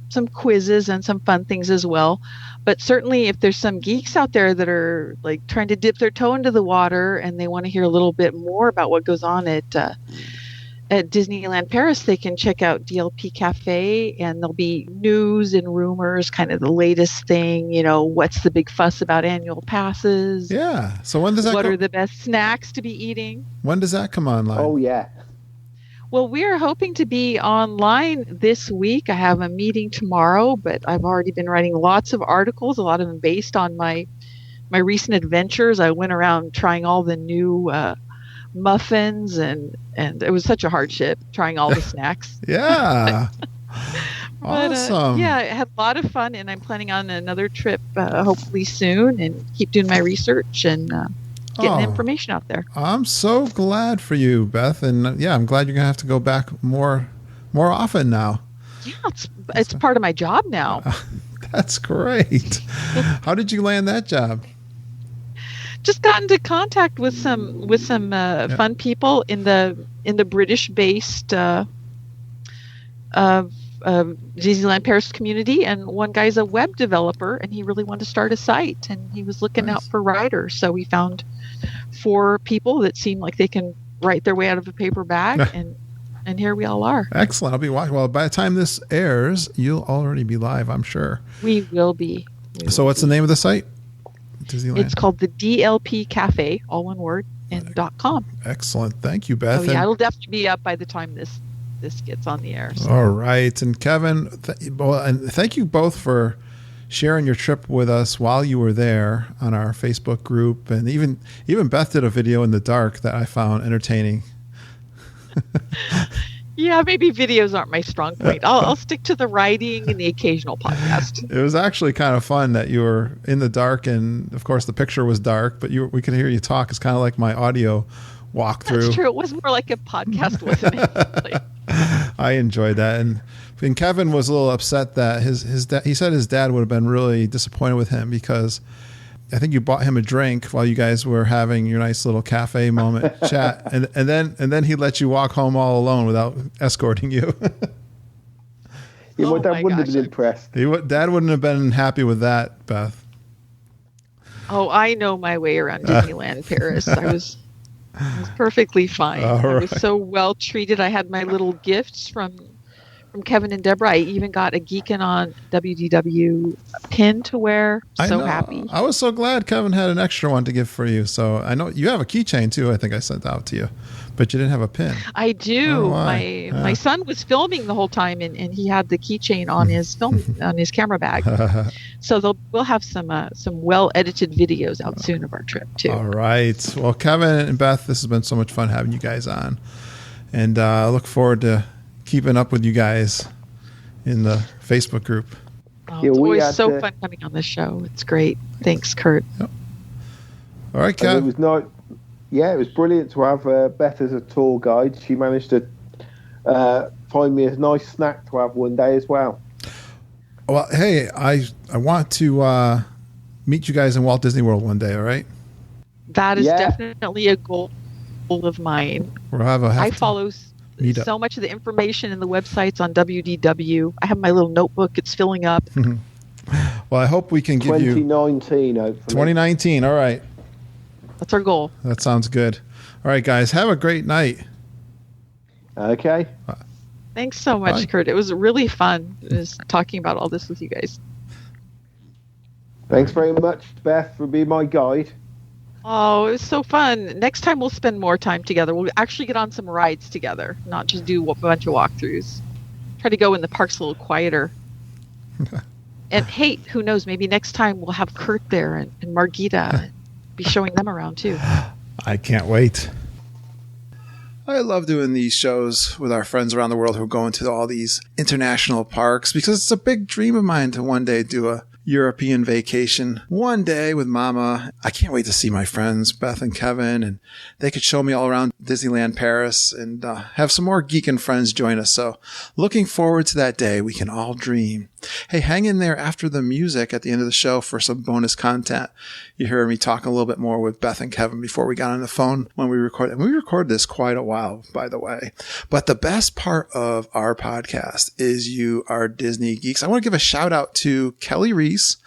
some quizzes and some fun things as well. But certainly if there's some geeks out there that are like trying to dip their toe into the water and they want to hear a little bit more about what goes on at Disneyland Paris, they can check out DLP Cafe, and there'll be news and rumors, kind of the latest thing, what's the big fuss about annual passes?
Yeah. So when does that
What are the best snacks to be eating?
When does that come online?
Oh, yeah.
Well, we are hoping to be online this week. I have a meeting tomorrow, but I've already been writing lots of articles, a lot of them based on my recent adventures. I went around trying all the new muffins, and it was such a hardship trying all the snacks.
Yeah.
But,
awesome.
yeah, I had a lot of fun, and I'm planning on another trip hopefully soon, and keep doing my research and getting information out there.
I'm so glad for you, Beth, and yeah, I'm glad you're gonna have to go back more often now.
Yeah, it's part of my job now.
That's great. How did you land that job?
Just got into contact with some fun people in the British-based Disneyland Paris community, and one guy's a web developer, and he really wanted to start a site, and he was looking out for writers. So we found 4 people that seem like they can write their way out of a paper bag, and here we all are.
Excellent. I'll be watching. Well, by the time this airs, you'll already be live, I'm sure.
We will be.
So what's the name of the site? Disneyland.
It's called the DLP Cafe, all one word, and .com.
Excellent. Thank you, Beth.
Oh, yeah, it'll definitely be up by the time this gets on the air. So.
All right. And Kevin, and thank you both for sharing your trip with us while you were there on our Facebook group. And even Beth did a video in the dark that I found entertaining.
Yeah, maybe videos aren't my strong point. I'll stick to the writing and the occasional podcast.
It was actually kind of fun that you were in the dark, and of course the picture was dark, but we could hear you talk. It's kind of like my audio walkthrough.
That's true. It was more like a podcast, wasn't it?
I enjoyed that, and Kevin was a little upset that his dad. He said his dad would have been really disappointed with him because I think you bought him a drink while you guys were having your nice little cafe moment chat, and then he let you walk home all alone without escorting you.
Yeah, my dad wouldn't have been impressed.
Dad wouldn't have been happy with that, Beth.
Oh, I know my way around Disneyland Paris. I was perfectly fine.
All
I was
right.
so well treated. I had my little gifts from Kevin and Deborah. I even got a Geekin on WDW pin to wear.
I
So
know.
happy.
I was so glad Kevin had an extra one to give for you. So I know you have a keychain too. I think I sent out to you, but you didn't have a pin.
I do.
why.
My son was filming the whole time, and he had the keychain on his on his camera bag. So we'll have some well edited videos out soon of our trip too.
All right. Well, Kevin and Beth, this has been so much fun having you guys on, and I look forward to keeping up with you guys in the Facebook group.
Oh,
Yeah,
it's
we
always
had
so
to-
fun coming on this show. It's great. Thanks, Kurt.
All right,
And
Kev.
it was not. Yeah, it was brilliant to have Beth as a tour guide. She managed to find me a nice snack to have one day as well.
Well, hey, I want to meet you guys in Walt Disney World one day. All right.
That is
Yeah.
definitely a goal of mine.
We'll have a
I follow
meetup.
so much of the information in the websites on WDW. I have my little notebook. It's filling up.
Well, I hope we can give you
2019, hopefully.
2019. All right.
That's our goal.
That sounds good. All right, guys. Have a great night.
Okay.
Thanks so much,
Bye.
Kurt. It was really fun just talking about all this with you guys.
Thanks very much, Beth, for being my guide.
Oh, it was so fun. Next time we'll spend more time together. We'll actually get on some rides together, not just do a bunch of walkthroughs. Try to go in the parks a little quieter. And hey, who knows? Maybe next time we'll have Kurt there and Margita and be showing them around too.
I can't wait. I love doing these shows with our friends around the world who go into all these international parks because it's a big dream of mine to one day do a European vacation one day with Mama. I can't wait to see my friends, Beth and Kevin, and they could show me all around Disneyland Paris and have some more Geekin friends join us. So looking forward to that day. We can all dream. Hey, hang in there after the music at the end of the show for some bonus content. You heard me talk a little bit more with Beth and Kevin before we got on the phone when we recorded. And we recorded this quite a while, by the way. But the best part of our podcast is you are Disney geeks. I want to give a shout out to Kelly Reese,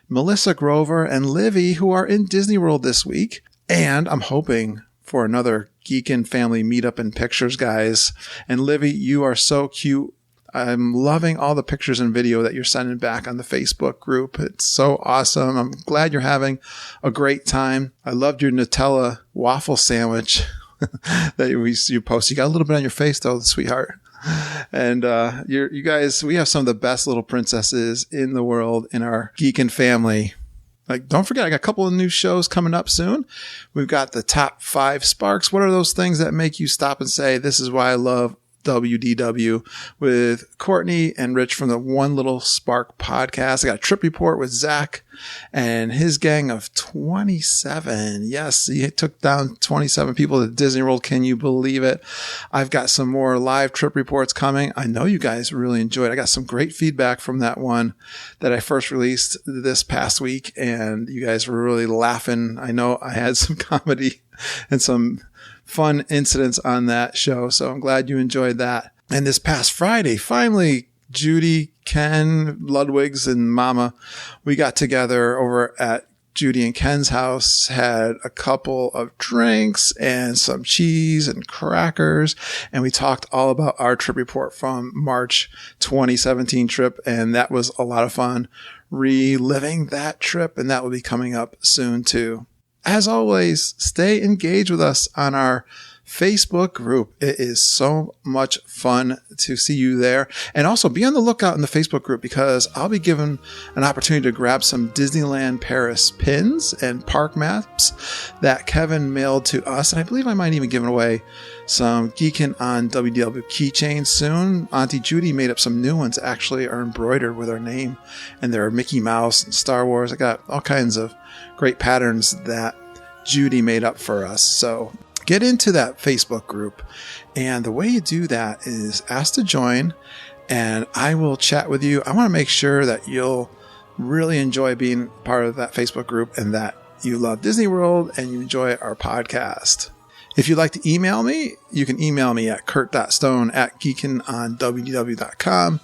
Melissa Grover, and Livy, who are in Disney World this week. And I'm hoping for another Geekin family meetup and pictures, guys. And Livy, you are so cute. I'm loving all the pictures and video that you're sending back on the Facebook group. It's so awesome. I'm glad you're having a great time. I loved your Nutella waffle sandwich that you posted. You got a little bit on your face though, sweetheart. And you guys, we have some of the best little princesses in the world in our Geekin family. Like, don't forget, I got a couple of new shows coming up soon. We've got the top 5 sparks. What are those things that make you stop and say, this is why I love WDW, with Courtney and Rich from the One Little Spark podcast. I got a trip report with Zach and his gang of 27. Yes, he took down 27 people at Disney World. Can you believe it? I've got some more live trip reports coming. I know you guys really enjoyed it. I got some great feedback from that one that I first released this past week, and you guys were really laughing. I know I had some comedy and some fun incidents on that show. So I'm glad you enjoyed that. And this past Friday, finally, Judy, Ken, Ludwig's, and Mama, we got together over at Judy and Ken's house, had a couple of drinks and some cheese and crackers. And we talked all about our trip report from March 2017 trip. And that was a lot of fun reliving that trip. And that will be coming up soon too. As always, stay engaged with us on our Facebook group. It is so much fun to see you there. And also be on the lookout in the Facebook group because I'll be given an opportunity to grab some Disneyland Paris pins and park maps that Kevin mailed to us. And I believe I might even give away some Geekin on WDW keychains soon. Auntie Judy made up some new ones, actually are embroidered with our name. And there are Mickey Mouse and Star Wars. I got all kinds of great patterns that Judy made up for us. So get into that Facebook group. And the way you do that is ask to join and I will chat with you. I want to make sure that you'll really enjoy being part of that Facebook group and that you love Disney World and you enjoy our podcast. If you'd like to email me, you can email me at kurt.stone@geekinonwdw.com.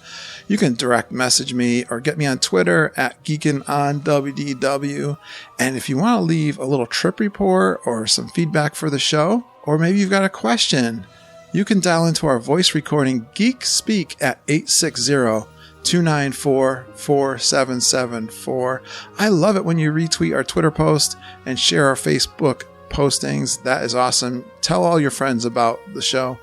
You can direct message me or get me on Twitter at geekinonwdw. And if you want to leave a little trip report or some feedback for the show, or maybe you've got a question, you can dial into our voice recording Geek Speak at 860-294-4774. I love it when you retweet our Twitter post and share our Facebook postings. That is awesome. Tell all your friends about the show.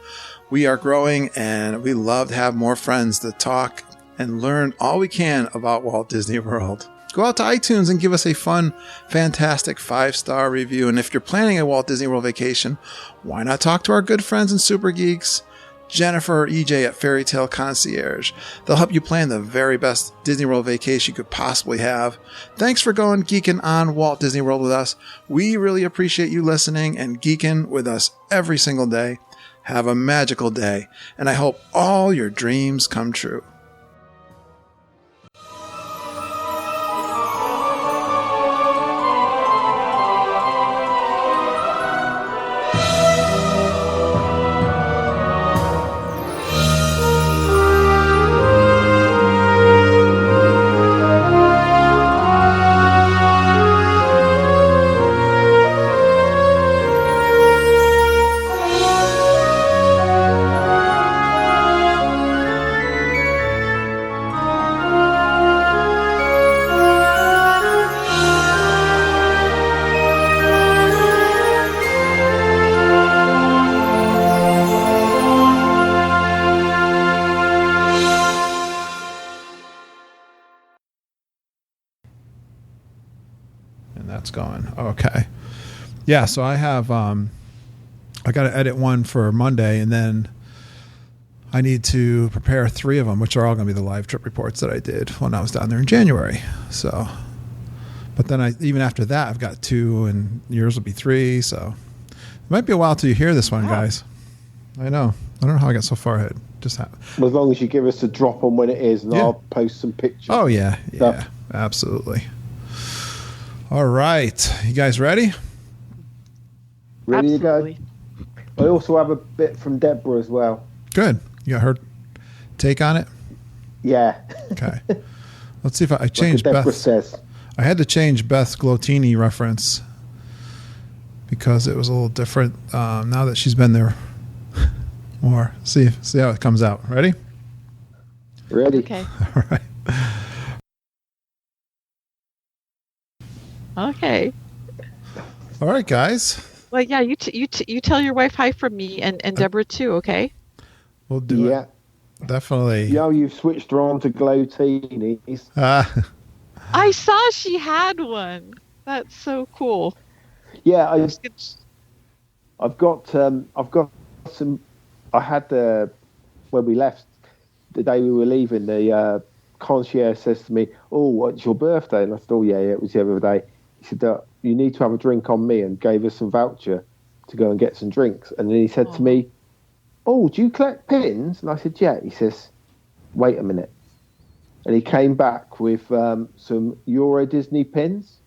We are growing and we love to have more friends to talk and learn all we can about Walt Disney World. Go out to iTunes and give us a fun, fantastic 5-star review. And if you're planning a Walt Disney World vacation, why not talk to our good friends and super geeks, Jennifer or EJ at Fairy Tale Concierge. They'll help you plan the very best Disney World vacation you could possibly have. Thanks for going geeking on Walt Disney World with us. We really appreciate you listening and geeking with us every single day. Have a magical day, and I hope all your dreams come true. Going. Okay. Yeah, so I have I got to edit one for Monday and then I need to prepare 3 of them, which are all going to be the live trip reports that I did when I was down there in January. So, but then even after that, I've got 2 and yours will be 3. So it might be a while till you hear this one, guys. I know. I don't know how I got so far ahead. Just as
long as you give us a drop on when it is and I'll post some pictures.
Oh, yeah. Yeah, absolutely. All right. You guys ready?
Ready
Absolutely.
to go? I also have a bit from Deborah as well.
Good. You got her take on it?
Yeah.
Okay. Let's see if I changed
like Deborah
Beth.
says.
I had to change Beth's Glotini reference because it was a little different now that she's been there more. See how it comes out. Ready?
Ready.
Okay.
All right.
Okay.
All right, guys.
Well, yeah, you tell your wife hi from me and Deborah too, okay?
We'll do it. Definitely.
Yeah, you've switched her on to Glotinis.
I saw she had one. That's so cool.
Yeah, I've got some. I had when we left the day we were leaving, the concierge says to me, "Oh, what's your birthday?" And I said, "Oh, yeah, it was the other day." He said, "You need to have a drink on me," and gave us some voucher to go and get some drinks. And then he said to me, "Oh, do you collect pins?" And I said, "Yeah." He says, "Wait a minute." And he came back with some Euro Disney pins.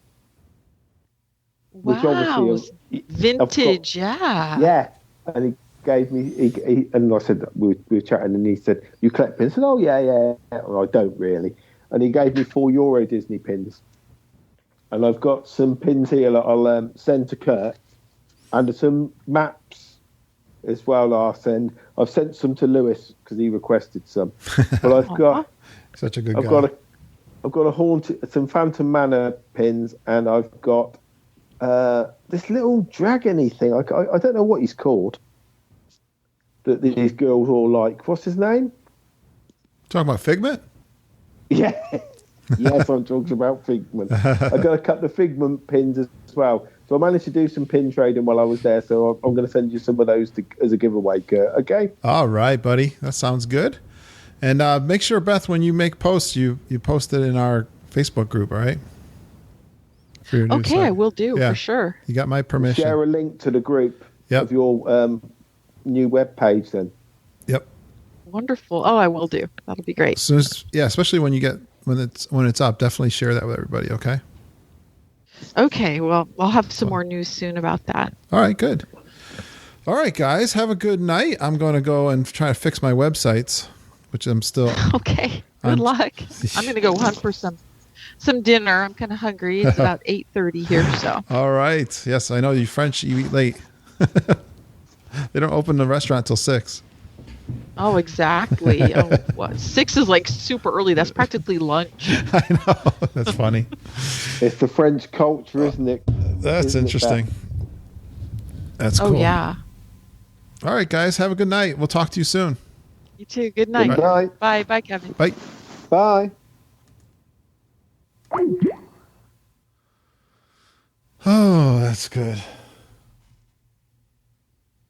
Which
Wow.
obviously
Vintage, yeah.
Yeah. And he gave me, and I said, we were chatting, and he said, "You collect pins?" I said, "Oh, yeah. Well, I don't really." And he gave me 4 Euro Disney pins. And I've got some pins here that I'll send to Kurt, and some maps as well. I've sent some to Lewis because he requested some. But I've got
such a good guy.
I've got some Phantom Manor pins, and I've got this little dragony thing. I don't know what he's called. that these girls all like. What's his name?
Talking about Figment?
Yeah. Yes, I'm talking about Figment. I got a couple of Figment pins as well. So I managed to do some pin trading while I was there. So I'm going to send you some of those as a giveaway, Kurt. Okay?
All right, buddy. That sounds good. And make sure, Beth, when you make posts, you post it in our Facebook group, all right? For your new
Okay,
site.
I will do for sure.
You got my permission.
Share a link to the group of your new web page then.
Yep.
Wonderful. Oh, I will do. That'll be great.
As soon as, especially when it's up, definitely share that with everybody, okay?
Okay, well, I'll have some more news soon about that.
All right, good. All right, guys, have a good night. I'm going to go and try to fix my websites, which I'm still...
Okay, good luck. I'm going to go hunt for some dinner. I'm kind of hungry. It's about 8:30 here, so.
All right. Yes, I know you French, you eat late. They don't open the restaurant till 6.
Oh, exactly. 6 is like super early. That's practically lunch.
I know. That's funny.
It's the French culture, isn't it?
That's interesting. That's cool.
Oh, yeah.
All right, guys. Have a good night. We'll talk to you soon.
You too. Good night.
Good night.
Bye. Bye, Kevin.
Bye.
Bye.
Oh, that's good.